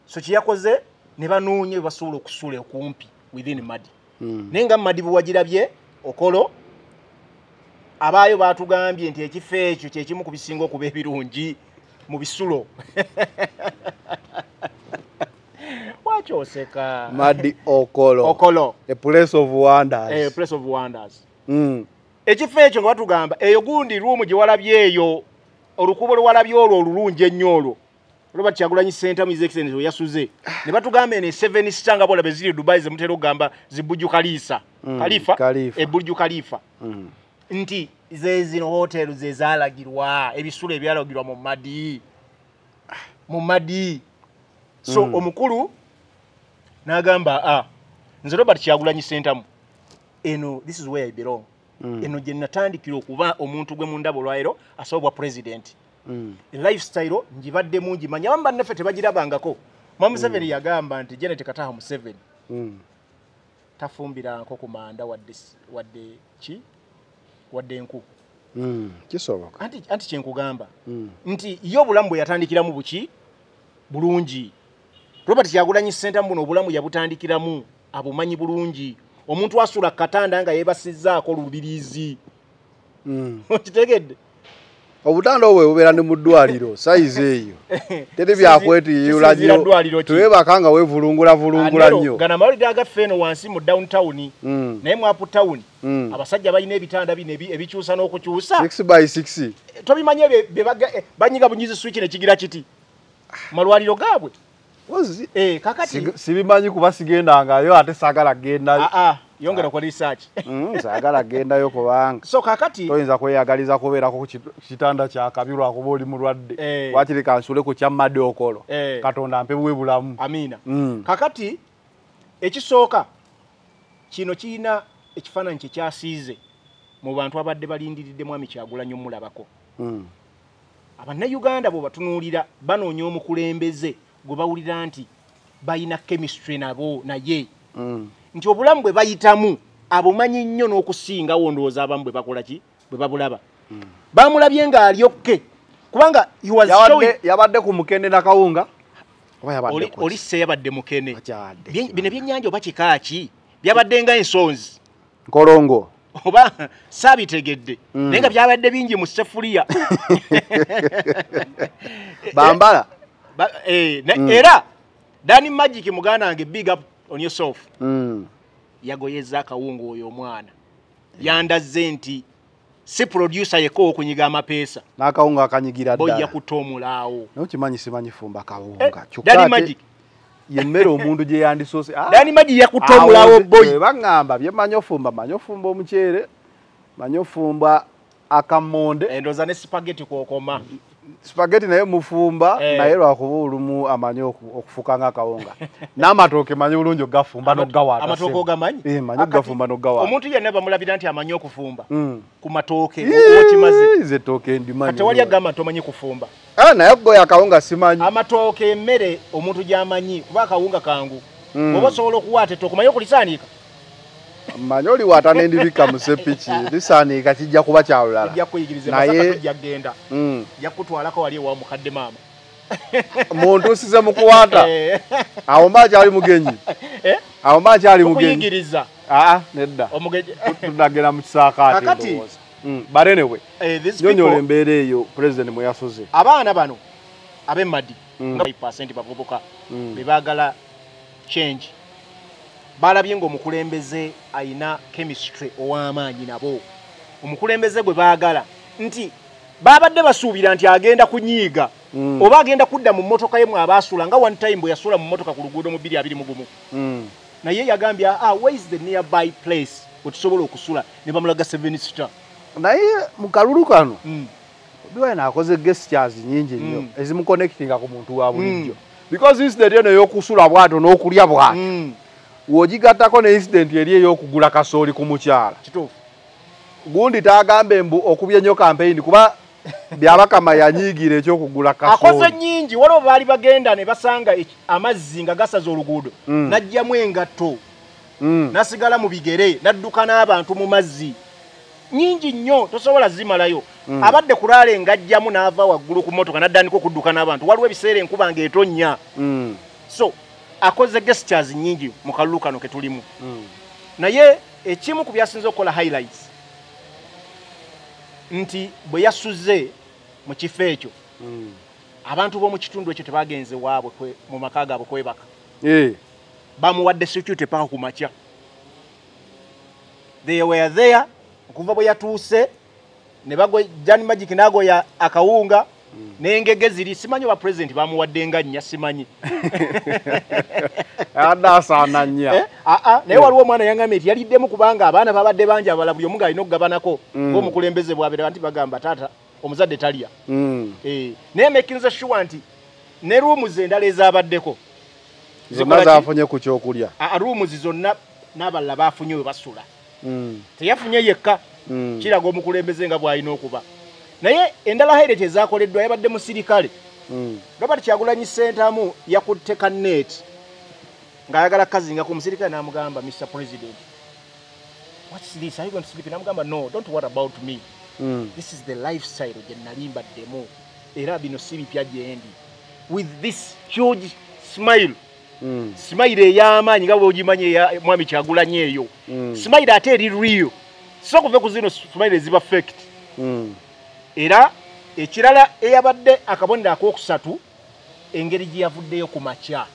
So kiyakoze ne banoonya basobola okusula okumpi within Madi. Naye nga Madi buwagirabye Okolo abaayo baatugambye nti ekifo ekyo kyekimu ku bisinga okuba ebirungi mu bisulo. Wakyoseka Madi Okolo a place of wonders. A place of wonders. Ekifo ekyo nga batugamba eyo gundi room gye walabye eyo olukubo lwalabye olwo olulungi ennyo olwo Robert Kyagulanyi Center Music Center yasuze ne batugamba ne 7 star nga bola beziri Dubai ze mutero gamba zibuju Khalifa Burju Khalifa nti zezino hotel zezalagirwa ebisulo ebyalagirwa mu Madi. So omukulu nagamba nze Robert Kyagulanyi Center eno this is where I belong. Eno gye natandikira okuba omuntu gwe mu ndabo lwairo asobwa president. Lifestyle njibadde mungi manya bamba naffe tebagirabangako. Museveni yagamba nti Janet Kataha Museveni tafumbira nko kumanda wadde enku. Kisoboka. Anti kyenkugamba nti yo obulamu bwe yatandikiramu buki bulungi. Robert Kyagulanyi Center mbuno obulamu yabutandikiramu abumanyi bulungi. Omuntu asula katanda nga yebasizzaako lubirizi. Kitegedde obutanda obwe bubeera ne mu ddwaliro sayizi eyo teri byakwetiyulajyo tewebakanga wevulungula nnyo. Gana mawulire agaffe eno wansi mu downtown naye mu uptown abasajja balina ebitanda bino ebikyusa n'okukyusa 6x6 tobimanye banyiga bunyizi switch ne kigira kiti malwaliro gaabwe. Kakati sibimanyi kuba sigendangayo ate saagala genda yongera kwa research saagala gendayo kubanga so kakati toyinza kweyagaliza kubeerako ku kitanda kya kabirwa kuba oli mulwadde wakiri kansule ku kya Madi Okolo Katonda mpebuwe bulamu amina. Kakati ekisooka kino kiina ekifaananyi kye kyasiize mu bantu abadde balindiridde Mwami Kyagulanyi omulabako. Abannayuganda bo batunuulira banoonya omukulembeze gwe bawulira nti bayina chemistry nabo naye nti obulamu bwe bayitamu abumanyi nnyo n'okusingawo ndowooza abamu bwe bakola ki bwe babulaba. Bamulabye nga alyokke kubanga yabadde ku mukene na kawunga oli se yabadde mukene bino ebyennyanja oba kikaaki byabadde nga ensonzi nkolongo oba saabitegedde naye nga byabadde bingi mu sefuliya bambala era Danny Magic muganda wange big up on yourself. Yagoyeza akawunga oyo omwana yandazze nti si producer yeko okunyiga amapeesa n'akawunga akanyigira ddala boya kutomulaawo nokimanyi simanyi fumba kawunga Danny Magic yemmere omuntu gye yandisoose Danny Magic yakutomulaawo boy bagamba bye manyofumba omuceere manyofumba akamonde endoza ne spaghetti kwokoma spaghetti naye mufumba naye lwakuba olumu amanyi okufuka nga akawunga n'amatooke manyi bulungi ogafumba n'ogawaata amatooke ogamanyi manyi ogafumba n'ogawaata omuntu yenna bamulabira nti amanyi okufumba ku matooke okimaze ze tooke ndimanyi kati wali agamba ntomanyi kufumba naye goya akawunga simanyi amatooke emmere omuntu gy'amanyi kuba akawunga kangu oba osobola okuwaata ettooke omanyi okulisaanika Manyoli watanendibika musepiki lisaanika kijja kuba kyalulala kijja kuyigiriza masaka tujja genda yakutwalako wali wa mukadde mama muntu size mukuwata awo maji ali mugenyi awo maji ali mugenyi kuyigiriza nedda omugeje tunagera mu kisaakaati kakati barenewe nyonyola embeera eyo president mwe yasoze abaana bano ab'emmadi nga 5% bavubuka bebaagala change balabye ng'omukulembeze ayina chemistry ow'amaanyi nabo omukulembeze gwe baagala nti babadde basuubira nti agenda kunyiiga oba agenda kudda mu mmotoka ye mw'abaasula nga one time bwe yasula mu mmotoka ku luguudo mu 221 naye yagambye where is the nearby place wetusobola okusula ne bamulaga 7 star naye mu kalulu kano Bobi akoze gestures nyingi nnyo ezimuconnectinga ku muntu wa bulijjo because incident eno y'okusula bwato n'okulya bwato wogigattako ne incident eri ey'okugula kasooli ku mukyala kituufu gundi tagambe mbu okubya nnyo campaign kuba byabakama yanyiigira ekyokugula kasooli akoze nyingi waliwo baali bagenda ne basanga amazzi nga gasaza oluguudo najjamu engatto nasigala mu bigere nadduka n'abantu mu mazzi nyingi nnyo tosobola zimalayo abadde kulaale ngajjamu n'ava waggulu ku mmotoka naddandika okudduka n'abantu waliwo ebiseera enkuba ng'etonnya so akoze gestures nyingi mu kalulu kano ke tulimu naye ekimu ku byasinze okukola highlights nti bwe yasuze mu kifo ekyo abantu b'omu kitundu ekyo tebagenze waabwe mu maka gaabwe kwebaka bamuwadde security paka ku makya they were there okuva bwe yatuuse ne bagwa Jan Magic n'agoya akawunga n'engege ziri simanyi ba president bamuwadde nga nnya simanyi adasaana nnya naye waliwo omwana yangambye nti yaliddemu kubanga abaana babadde bangi abala buli omu ng'alina okugabanako ng'omukulembeze bwabere nti bagamba taata omuzadde talya naye making sure nti ne rooms endala ezaabaddeko zonna zaafunye ku kyokulya rooms zonna n'abalala baafunye we basula teyafunye yekka kiraga omukulembeze nga bw'alina okuba naye endala highlight ezaakoleddwa yabadde musirikale Robert Kyagulanyi Ssentamu yakutte kaneeti ng'ayagala kazinga ku musirikale n'amugamba Mr. President what's this are you going to sleep n'amugamba no don't worry about me this is the lifestyle gye nalimbaddemu era bino si bipya gyendi with this huge smile smile ey'amaanyi nga bw'ogimanye mwami Kyagulanyi eyo smile ate eri real so kuve ku zino smile eziba fake era ekirala eyabadde akabonero ak'okusatu engeri gye yavuddeyo ku makya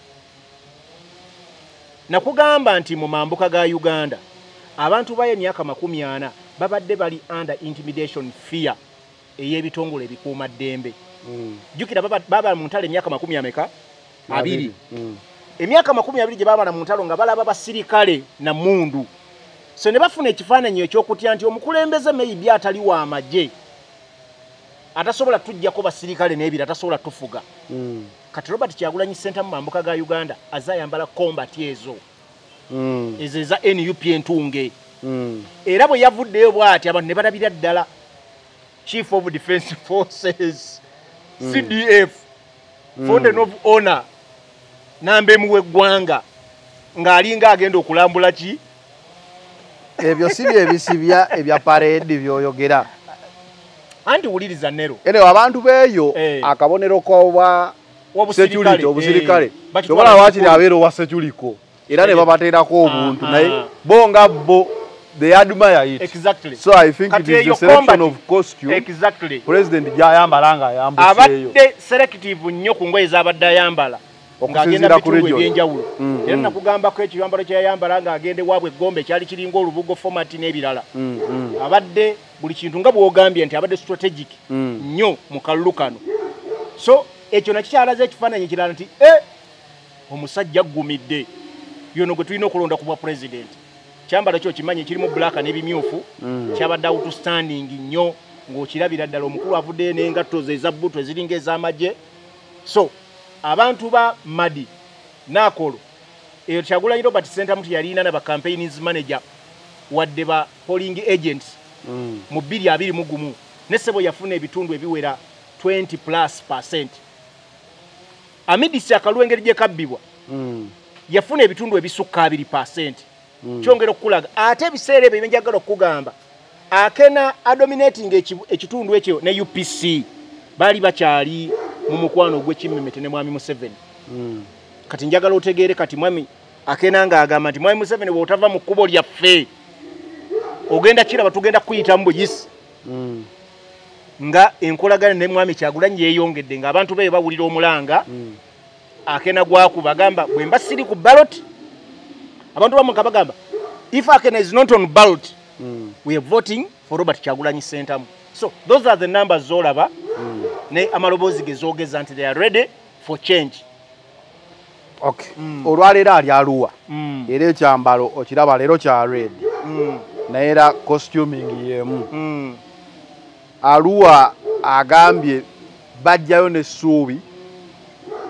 nakugamba nti mu mambuka ga Uganda abantu baye emyaka 40 babadde bali under intimidation fear ey'ebitongole ebikuuma ddembe jjukira baba mu ntalo emyaka 20 emyaka 20 gye babala mu ntalo nga balaba basirikale na mundu so ne bafuna ekifaananyi eky'okutya nti omukulembeze maybe atali wa amagye atasobola tujjako basirikale n'ebira atasobola tufuga kati Robert Kyagulanyi Ssentamu mu mambuka ga Uganda azayambala combat ezo ezo eza NUP entunge era bwe yavuddeyo bw'ati abantu ne balabira ddala Chief of Defence Forces CDF Fountain of Honor nambemu w'eggwanga ng'alinga agenda okulambula ki ebyo si byebisibya ebya parade byoyogera anti wuliriza nero ene abantu beeyo akabonero k'obwa security obusirikale tobola wakiri abeera owa security era ne babateerako obuntu naye bo nga bo they admire it exactly so I think it is the selection of costume exactly president gyayambala nga ayambuseeyo abadde selective nnyo ku ngoye z'abadde ayambala ng'agenda bitundu ebyenjawulo era nakugambako ekiyambalo kyeyayambala ng'agenda ewaabwe Gombe kyali kiringa olubugo format n'ebirala abadde buli kintu nga bw'ogambye nti abadde strategic nnyo mu kalulu kano so ekyo nakikyalaze ekifaananyi kirala nti omusajja aggumidde yono gwe tulina okulonda ku bwa president kyambalo kyo kimanyi kirimu black n'ebimyufu kyabadde outstanding nnyo ng'okirabira ddala omukulu avuddeyo n'engatto ze eza bbutu eziringa ez'amagye so abantu ba Madi Nakolo eyo Kyagulanyi Robert Ssentamu yalina na ba campaigns manager wadde ba polling agents mu 2021 ne sebo yafuna ebitundu ebiwera 20+%. Amidisi akalwengeri gye kabbibwa yafuna ebitundu ebisukka 2%. kyongera okulaga ate ebiseera ebyo byenjagala okugamba akena adominating ekitundu ekyo ne UPC bali bakyali mu mukwano ogw'ekimmemete ne mwami Museveni kati njagala otegeere kati mwami akena nga agamba nti mwami Museveni bw'otava mu kkubo lyaffe ogenda kiraba tugenda kuyita mu buyisi nga enkolagana ne mwami Kyagulanyi yeeyongedde ng'abantu be bawulira omulanga akena gwakuba bagamba bwe mba siri ku ballot abantu bamu kabagamba if Akena is not on ballot we are voting for Robert Kyagulanyi Sentamu. So those are the numbers zolaba ne amalobozi gezogeza nti they are ready for change. Okay. Olwaleero ali Arua. Era ekyambalo okiraba leero kya red. Na era costuming yemu. Arua agambye bajjayo ne ssuubi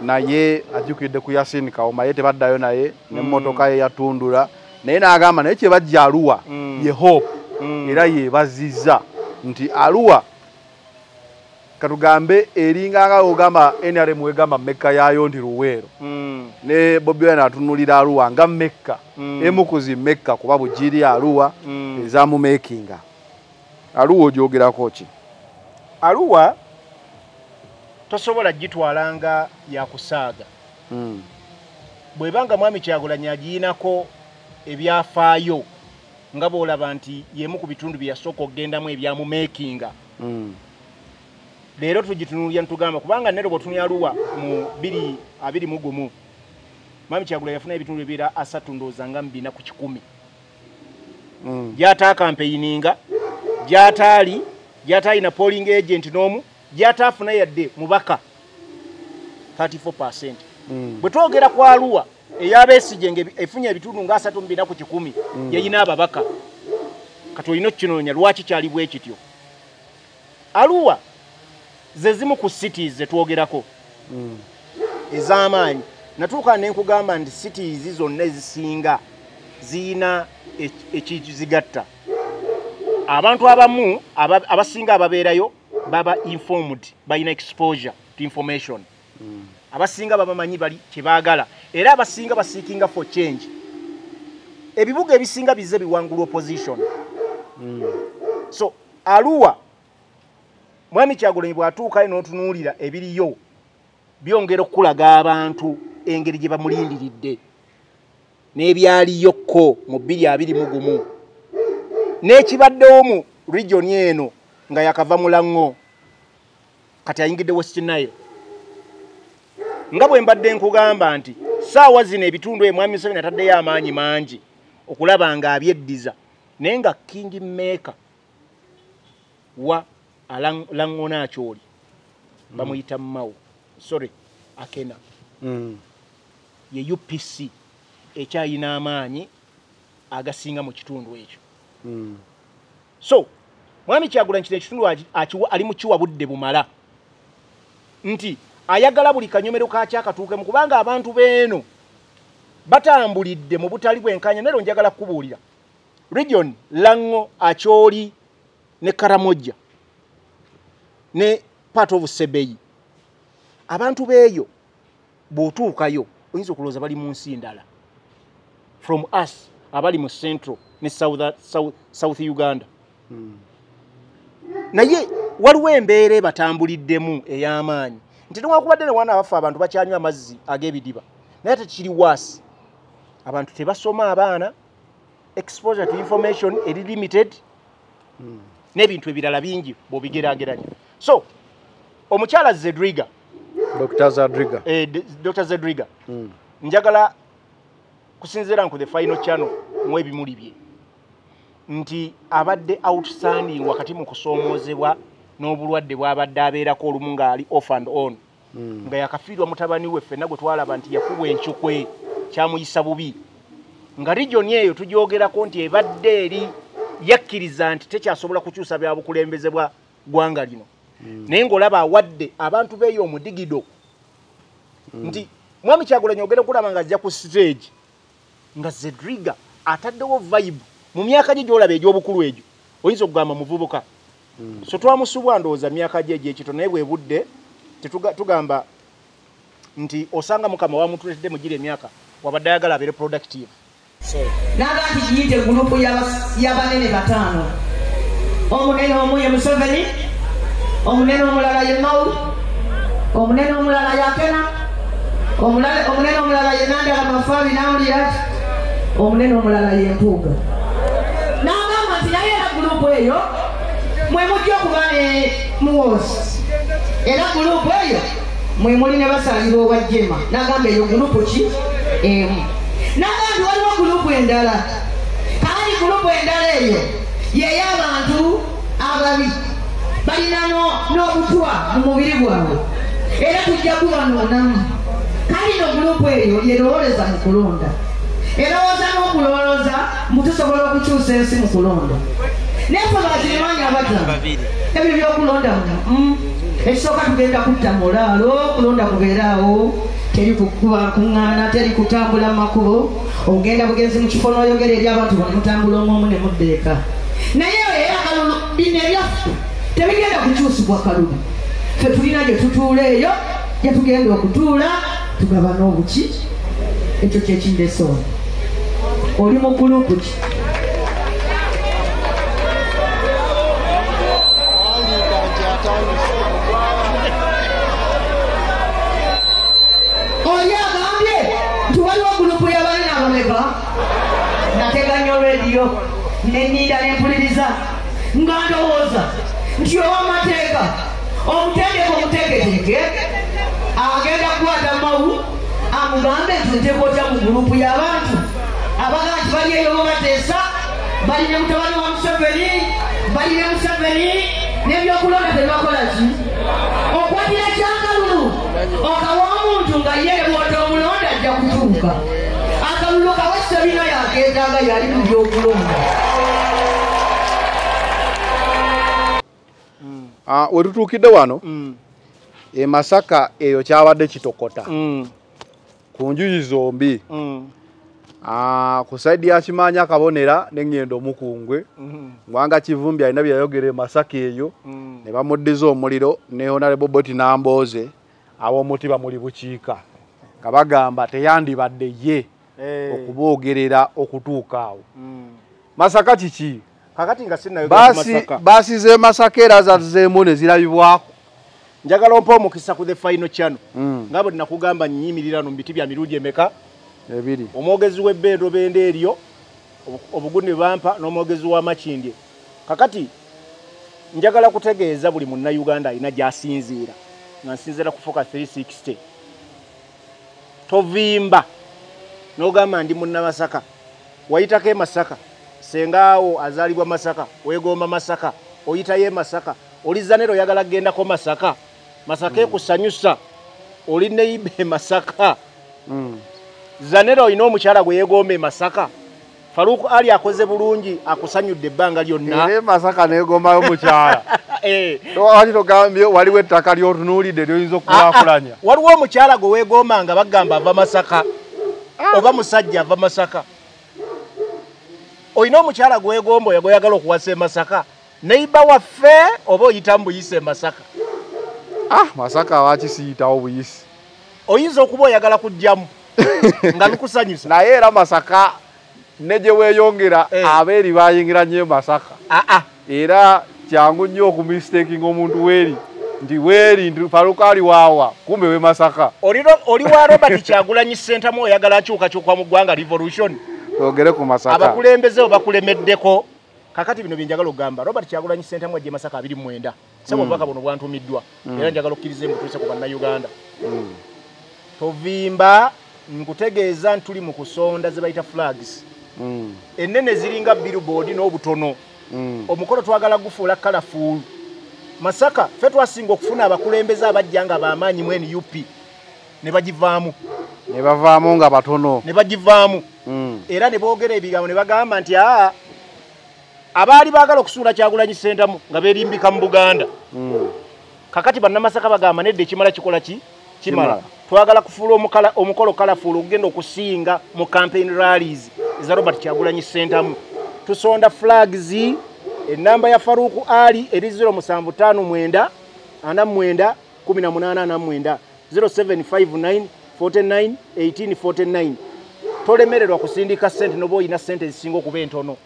naye ajukidde ku Yasin Kauma ye tebaddayo naye ne mmotoka ye yatundula naye n'agamba naye kye bajja Arua ye hope era ye bazizza nti Arua katugambe eringa nga ogamba NRM wegamba Mecca yayo ndi Luweero ne Bobi Wine atunulira Arua nga Mecca emukuzi Mecca kuba bugiri Arua ezamu makinga Arua ojogerako ki Arua tosobola gitwalanga ya kusaaga bwebanga mwami Kyagulanyi agiinako ebyafaayo nga boolaba nti yemu ku bitundu byasooka okugendamu ebyamu makinga leero tugitunulira ntugamba kubanga nero bwotunya Arua mu 2021 mwami Kyagulanyi yafuna ebitundu ebira asatu ndooza nga mbina ku 10 gyata campaigninga gyataali na polling agent n'omu gyatafuna yadde mubaka 34%. Bwe twogera ku Arua eyabeesije nge efunye ebitundu nga 3 ku 10 yeyina ababaka kati olina okkinoonya lwaki kyali bwe kityo. Arua ze zimu ku cities zetwogerako ez'amaanyi natuuka ne nkugamba nti cities zonna ezisinga ziyina ekizigatta abantu abamu abasinga ababeerayo baba informed bayina exposure to information abasinga babamanyi bali kyebaagala era abasinga basiikinga for change ebibuga ebisinga bize biwangula opposition so Arua mwami Kyagulanyi bw'atuukayo n'otunuulira ebiriyo byongera okulaga abantu engeri gye bamulindiridde n'ebyaliyokko mu 2021 n'ekibaddewo mu region eno nga yakava mulango kati ayingidde West Nile nga bwe mbadde nkugamba nti saawa zino ebitundu mwami Museveni ataddeyo amaanyi mangi okulaba nga abyeddiza naye nga King Maker wa Langona Acholi bamuyita Mao sorry Akena ye UPC ekyayina amaanyi agasinga mu kitundu ekyo so mwami Kyagulanyi kino ekitundu ali mu kiwa budde bumala nti ayagala buli kanyomero kakyakatuukemu kubanga abantu beeno batambulidde mu butali bwenkanya nero njagala kubuulira region Lango Acholi ne Karamoja ne part of Sebeyi abantu beeyo bw'otuukayo oyinza okulowooza bali mu nsi ndala from us abali mu Central ne South Uganda naye waliwo embeera batambuliddemu ey'amaanyi nti newankubadde ne wana abafa abantu bakyanywa amazzi ag'ebidiba naye tekiri waasi abantu tebasoma abaana exposure to information eri limited n'ebintu ebirala bingi bw'obigeraageranya so omukyala Zedriga Dr. Zedriga njagala kusinziira nku the final channel mu ebimuli bye nti abadde outstanding wakati mu kusoomoozebwa n'obulwadde bw'abadde abeerako olumu ng'ali off and on nga yakafiirwa mutabani we ffenna gwe twalaba nti yakubwa enkyukwe kyamuyisa bubi nga region eyo tugyogerako nti ebadde eri yakkiriza nti tekyasobola kukyusa bya bukulembeze bwa ggwanga lino naye ng'olaba awadde abantu beeyo omudigido nti mwami Kyagulanyi ogenda okulaba nga ajja ku stage nga Zedriga ataddewo vibe mu myaka gye gy'olaba egy'obukulu egyo oyinza okugamba muvubuka so twamusubwa ndowooza myaka gye egy'ekito naye bwe budde tugamba nti osanga Mukama wamutuletedde mu gira emyaka wabadde ayagala abeere productive naga nti giyite gurupu y'abanene bataano. Omunene omu ye Museveni, omunene omulala ye Mao, omunene omulala yakena, omunene omulala ye Nandala Mafaabi nawulira, omunene omulala ye Mpuuga. N'agamba nti naye era gurupu eyo mwe mujja okuba ne muwoosi, era gurupu eyo mwe muli ne basalira obwajjema. N'agamba eyo gurupu ki emu. N'agamba waliwo gurupu endala, kandi gurupu endala eyo y'ey'abantu ababi balina n'obutwa mu mubiri gwabwe, era tujja kubanoonamu. Kandi no gurupu eyo yerowooleza mu kulonda, erowooza n'okulowooza mbu tusobola okukyusa ensi mu kulonda. Naye ffe bakirimanyi abataano ebyo by'okulonda ekisooka tugenda kutta mulaalo, kulonda kubeeraawo, teri kukuŋŋaana, teri kutambula makubo, ogenda bugenzi mu kifo n'oyogera eri abantu bano mutambula omwomu ne muddeeka. Naye era akalulu bino ebyaffe tebigenda kukyusibwa kalulu. Ffe tulina gye tutuula eyo gye tugenda okutuula tugabana obuki. Ekyo kyekindese ono. Oli mu gurupu ki? Oli agambye nti waliwo gurupu y'abalina abameka. Nateganya olwediyo nenninda nempuliriza nga ndowooza nti ow'amateeka omutendeke omuteeketeeke agenda kukwata Mao amugambe nti nteeka otya mu gurupu y'abantu abaga nti bali eyo babateesa, bali ne mutabani wa Museveni, bali ne Museveni n'ebyokulonda tebakola ki? Okwatira kyakalulu okawa omuntu nga ye bw'ota omulonda ajja kutuuka. Akalulu kawe Sabina yakeetaaga yali mu byokulonda. Wetutuukidde wano e Masaka eyo kyabadde kitokota ku njuyi zombi. Ku saidi ya Kimanya Kabonera n'engendo Omukungwe, Mwanga Kivumbi alina byayogera e Masaka eyo ne bamuddiza omuliro ne Honorable Boti Nambooze ab'omuti bamuli bukiika nga bagamba teyandibadde ye okuboogerera okutuuka awo. Masaka kiki? Kakati nga sinayogera Masaka. Basize Masaka era zazeemu ne zirabibwako. Njagala ompa omukisa ku the final channel. Ngabo nakugamba nnyimirira no mbiti bya mirundi emeka ebiri. Omwogezi w'ebbeedo bende eryo obuguni bampa n'omwogezi wa Makindye. Kakati njagala kutegeeza buli munna Uganda alina gy'asinziira. Nga nsinziira ku Focus 360. Tovimba n'ogamba ndi munna Masaka. Wayitako e Masaka. Sengaawo azaalibwa Masaka. Weegomba Masaka. Oyitayo Masaka. Oli Zanero oyagala gendako Masaka. Masaka ekusanyusa. Oli neibe Masaka. Zanero olina omukyala gwe yeegomba Masaka. Faruku Ali akoze bulungi akusanyudde ebbanga lyonna. Ere Masaka neegombayo mukyala. Wali togambye waliwo ettaka ly'otunuulidde ly'oyinza okukulaakulanya. Waliwo omukyala gwe weegomba nga bagamba ava Masaka. Oba musajja ava Masaka. Oyina omukyala gwe weegomba oyagala okuwasa e Masaka. Neiba waffe oba oyita mbuyise Masaka. Masaka wakisiyitawo buyisi. Oyinza okuba oyagala kujjamu nga bikusanyusa. Naye era Masaka ne gye weeyongera abeeri bayingira nnyo Masaka. Era kyangu nnyo okumistakinga omuntu weeri nti weeri nti Faruku Ali waawa kumbe we Masaka. Oli wa Robert Kyagulanyi Ssentamu oyagala akyukakyuka mu ggwanga revolution. Twogere ku Masaka. Abakulembeze bakulemeddeko. Kakati bino byenjagala okugamba Robert Kyagulanyi Ssentamu ajje Masaka 29. Sebo bwaka buno bwantumiddwa. Era njagala okkirize mbutuuse ku bannayuganda. Tovimba nkutegeeza ntuli mu kusonda ze bayita flags. Ennene ziringa billboard n'obutono. Omukolo twagala gufuula colorful. Masaka ffe twasinga okufuna abakulembeze abajja nga bamaanyi mu NUP ne bagivaamu. Ne bavaamu nga batono. Ne bagivaamu. Era ne boogera ebigambo ne bagamba nti abaali baagala okusuula Kyagulanyi Ssentamu nga beerimbika mu Buganda. Kakati bannamasaka bagamba nedde ekimala kikola ki? Kimala. Twagala kufuula omukolo colorful okugenda okusinga mu campaign rallies eza Robert Kyagulanyi Ssentamu. Tusonda flags enamba ya Faruku Ali eri 0759 49 18 0759 49 18 49. tolemererwa kusindika sente noba oyina sente ezisinga okuba entono.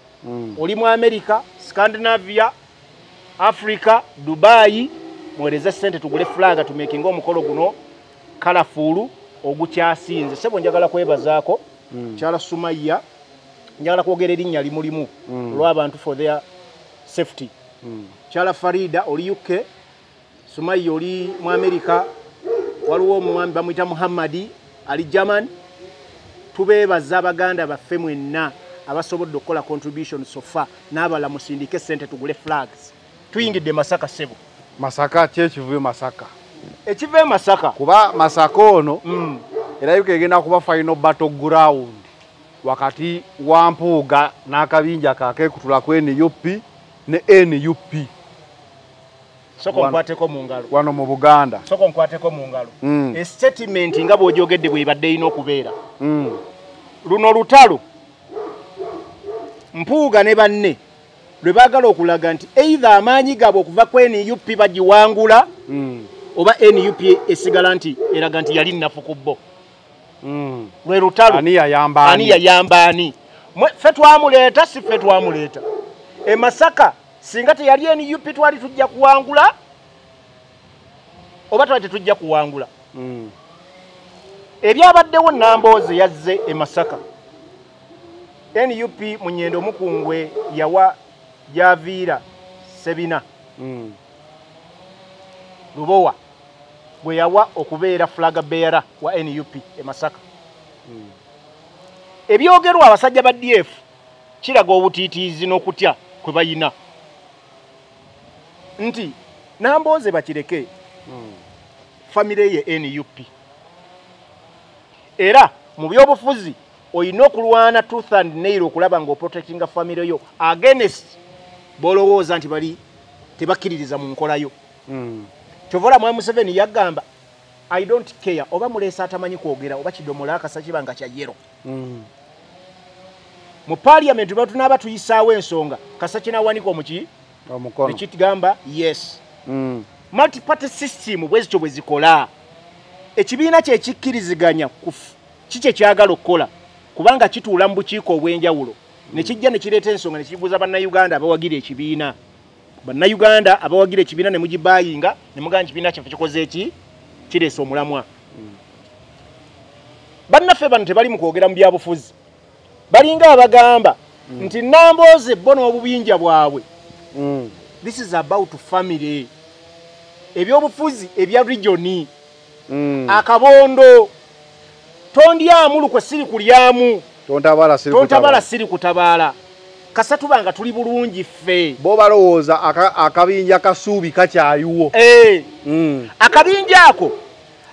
Oli mu America, Scandinavia, Africa, Dubai, mwereze sente tugule flaga tumekinga omukolo guno colorful ogukyasinze. Sebo njagala kwebazaako Chala Sumaya, njagala kwogera erinnya limulimu olw'abantu for their safety. Chala Farida oli UK, Sumaya oli mu America, waliwo omwami bamuyita Muhammadi ali German. Tubeebaza abaganda baffe mwenna abasobodde okukola contribution so far n'abala musindike sente tugule flags. Tuyingidde Masaka sebo. Masaka kyekivuye Masaka. Ekive Masaka. Kuba Masaka ono era yuko egenda kuba final battle ground wakati wa Mpuuga n'akabinja kake kutula ku NUP ne NUP. Soko nkwateko mu ngalo. Wano mu Buganda. Soko nkwateko mu ngalo. A statement nga bw'ojogedde bw'ebadde ino okubeera. Luno lutalo Mpuuga ne banne lwe baagala okulaga nti either amaanyi gaabwe okuva ku NUP bagiwangula oba NUP esigala nti eraga nti yali nnafu ku bo. Lwe lutalo ani yayamba ani. Ffe twamuleeta si ffe twamuleeta. E Masaka singa teyali NUP twali tujja kuwangula oba twali tetujja kuwangula. Ebyabaddewo Nambooze yazze e Masaka. NUP Munyendo Mukungwe yawa Javiira Sebina Lubowa bwe yawa okubeera flag bearer wa NUP e Masaka. Ebyogerwa abasajja ba DF kiraga obutiitiizi n'okutya kwe bayina nti Nambooze bakireke family ye NUP era mu byobufuzi oyina okulwana tooth and nail okulaba ng'oprotectinga family yo against bolowooza nti bali tebakkiririza mu nkola yo. Kyovola Mwami Museveni yagamba I don't care oba muleesa atamanyi kwogera oba kidomola akasa kibanga kya yero. Mu parliament bwe tunaaba tuyisaawo ensonga kasa kinawanika omuki omukono ekitugamba yes. Multi party system bwezityo bwe zikola ekibiina kye kikkiriziganya kiki kyagala okukola kubanga kituula mu bukiiko obw'enjawulo ne kijja ne kireeta ensonga ne kibuuza bannayuganda abawagira ekibiina. Bannayuganda abawagira ekibiina ne mugibayinga ne mugamba ekibiina kyaffe kikoze eki kireese omulamwa. Bannaffe bano tebali mu kwogera mu byabufuzi balinga abagamba nti Nambooze bo n'obubinja bwabwe. This is about family. Ebyobufuzi ebya regioni akabondo tondyamu lukwe siri kulyamu tontabala siri kutabaala kasatu banga tuli bulungi ffe bo balowooza akabinja kasuubi kakyaliwo. Akabinja ako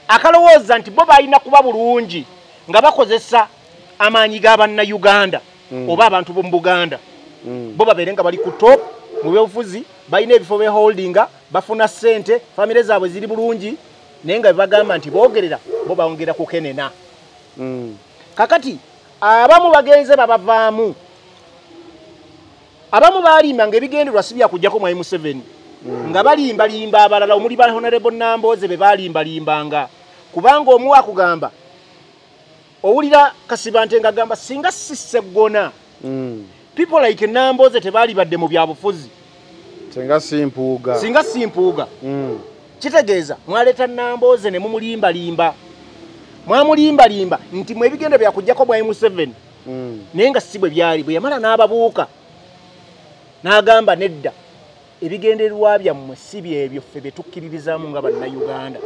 akalowooza nti bo balina kuba bulungi nga bakozesa amaanyi g'Abannayuganda oba abantu b'omu Buganda bo babeere nga bali ku top mu byobufuzi balina ebifo beholdinga bafuna ssente famire zaabwe ziri bulungi naye nga bagamba nti boogerera bo bawongera kukenena. Kakati abamu bagenze babavaamu abamu balimba ng'ebigendererwa si bya kujjako Mwami Museveni nga balimbalimba abalala omuli ba Honorable Nambooze be balimbalimbanga kubanga omu akugamba owulira Kasibante ng'agamba singa sisseggona people like Nambooze tebaali badde mu byabufuzi singa simpuuga kitegeeza mwaleeta Nambooze ne mumulimbalimba mwamulimbalimba nti mwe ebigenda bya kujjako Mwami Museveni naye nga si bwe byali bwe yamala n'ababuuka n'agamba nedda ebigendererwa byammwe si byebyo ffe bye tukkiririzaamu nga Bannayuganda.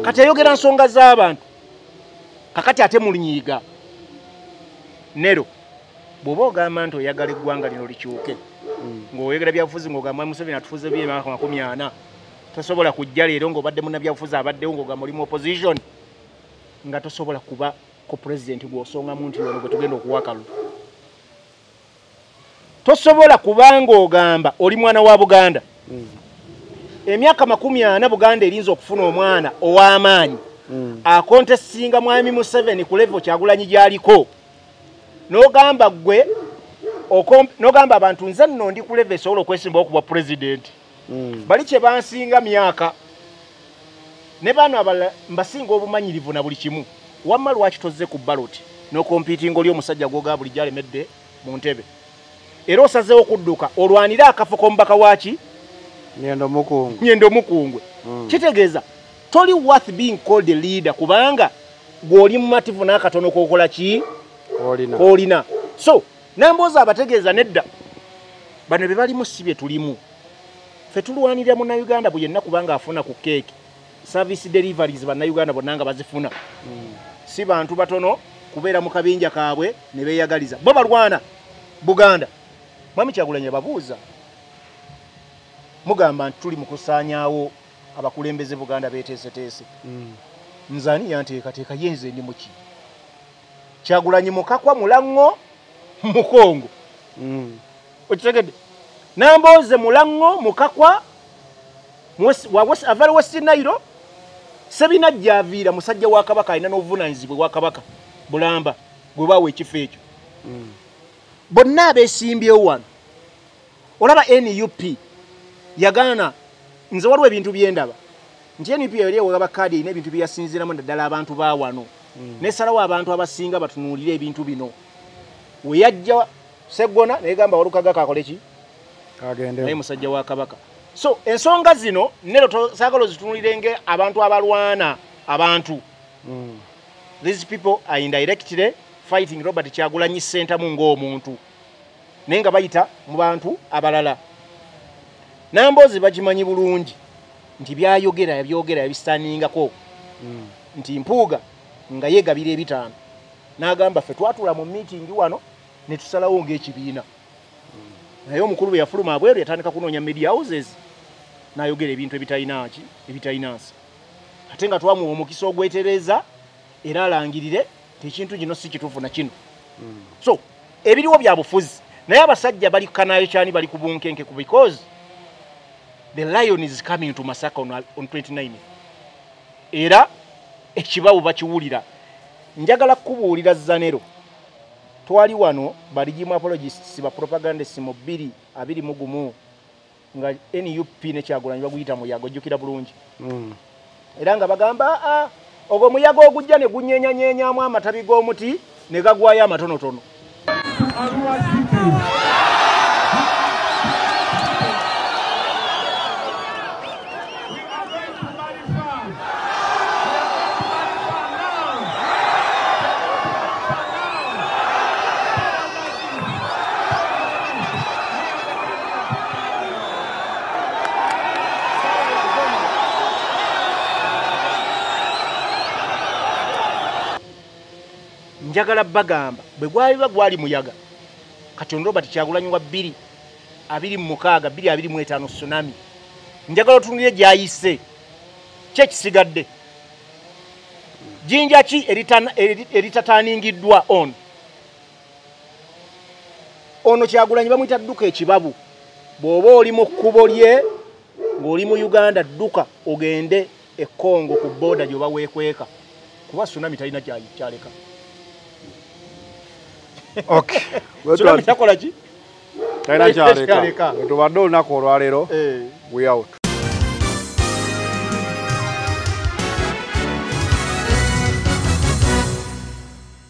Kati ayogera nsonga z'abantu kakati ate mulinyiiga Nero bw'oba ogamba nti oyagala eggwanga lino likyuke ng'oyogera byabufuzi ng'ogamba Mwami Museveni atufuze by'emyaka 40 tosobola kujja leero ng'obadde munnabyabufuzi abaddewo ng'ogamba oli mu opposition nga tosobola kuba ko president gw'osongamu nti ono gwe tugenda okuwakalu. Tosobola kubanga ogamba oli mwana wa Buganda emyaka 40 Buganda erinza okufuna omwana ow'amaanyi akontesinga Mwami Museveni ku level Kyagulanyi gy'aliko n'ogamba gwe n'ogamba abantu nze nno ndi ku level esobola okwesimba okuba president bali kye bansinga myaka ne bano abala mbasinga obumanyirivu na buli kimu wamma lwaki tozze ku ballot n'okompiitinga oli omusajja gwoga bulijjo alemedde mu ntebe era osazeewo okudduka olwanira akafo k'omubaka waaki Nyendo Mukungwe kitegeeza toli worth being called a leader kubanga gw'oli mumativu n'akatono k'okola ki olina so nambooza abategeeza nedda bano be balimu si bye tulimu ffe tulwanirira munnayuganda bwe yenna kubanga afuna ku keeki service deliveries bannayuganda bonna nga bazifuna si bantu batono kubeera mu kabinja kaabwe ne beeyagaliza bo balwana Buganda Mwami Kyagulanyi babuuza mugamba nti tuli mu kusaanyaawo abakulembeze Buganda beeteeseteese nzani yanteekateeka yenze ndi muki Kyagulanyi mukakwa Mulango Mukongo okitegedde nambooze Mulango mukakwa avale West Nile Sebinajja aviira musajja wa Kabaka alina n'obuvunaanyizibwa bwa Kabaka Bulamba gwe baawa ekifo ekyo bonna abeesimbyewo wano olaba NUP yagaana nze waliwo ebintu byendaba nti NUP yali ewagaba kaadi erina ebintu byeyasinziiramu naddala abantu ba wano nesalawo abantu abasinga batunuulire ebintu bino we yajja Seggona negamba Walukaga kakole ki naye musajja wa Kabaka so ensonga zino nero saagala ozitunuulirenge abantu abalwana abantu these people are indirectly fighting Robert Kyagulanyi Ssentamu ng'omuntu naye nga bayita mu bantu abalala namboozi bagimanyi bulungi nti byayogera yabisaaningako nti Mpuuga nga yeegabira ebitaano n'agamba ffe twatula mu meeting wano ne tusalawo ng'ekibiina naye omukulu bwe yafuluma abweru yatandika kunoonya media houses n'ayogera ebintu ebitayinansi ate nga twamuwa omukisa ogwetereza era alangirire ekintu kino si kituufu na kino so ebiriwo bya bufuzi naye abasajja bali kanayo kyani bali ku bunkenke because the lion is coming to Masaka on 29 era ekibabu bakiwulira njagala kubuulira Zanero twali wano baligimu apologists ba propagandists mu 221 nga NUP ne Kyagulanyi baguyita muyago jjukira bulungi era nga bagamba ogwo muyago ogujja ne gunyeenyanyenyaamu amatabi g'omuti ne gagwayo amatonotono njagala bagamba bwe gwali muyaga kati Robert Kyagulanyi wa 226 225 tsunami njagala otunulire gyayise kyekisigadde jinja ki eritataningiddwa ono Kyagulanyi bamuyita dduka ekibabu bw'oba oli mu kkubo lye ng'oli mu Uganda dduka ogende e Congo ku boda gy'oba weekweka kuba tsunami talina kyaleka okay tsunami takola ki talina kyaleka tubadde olunaku olwaleero we out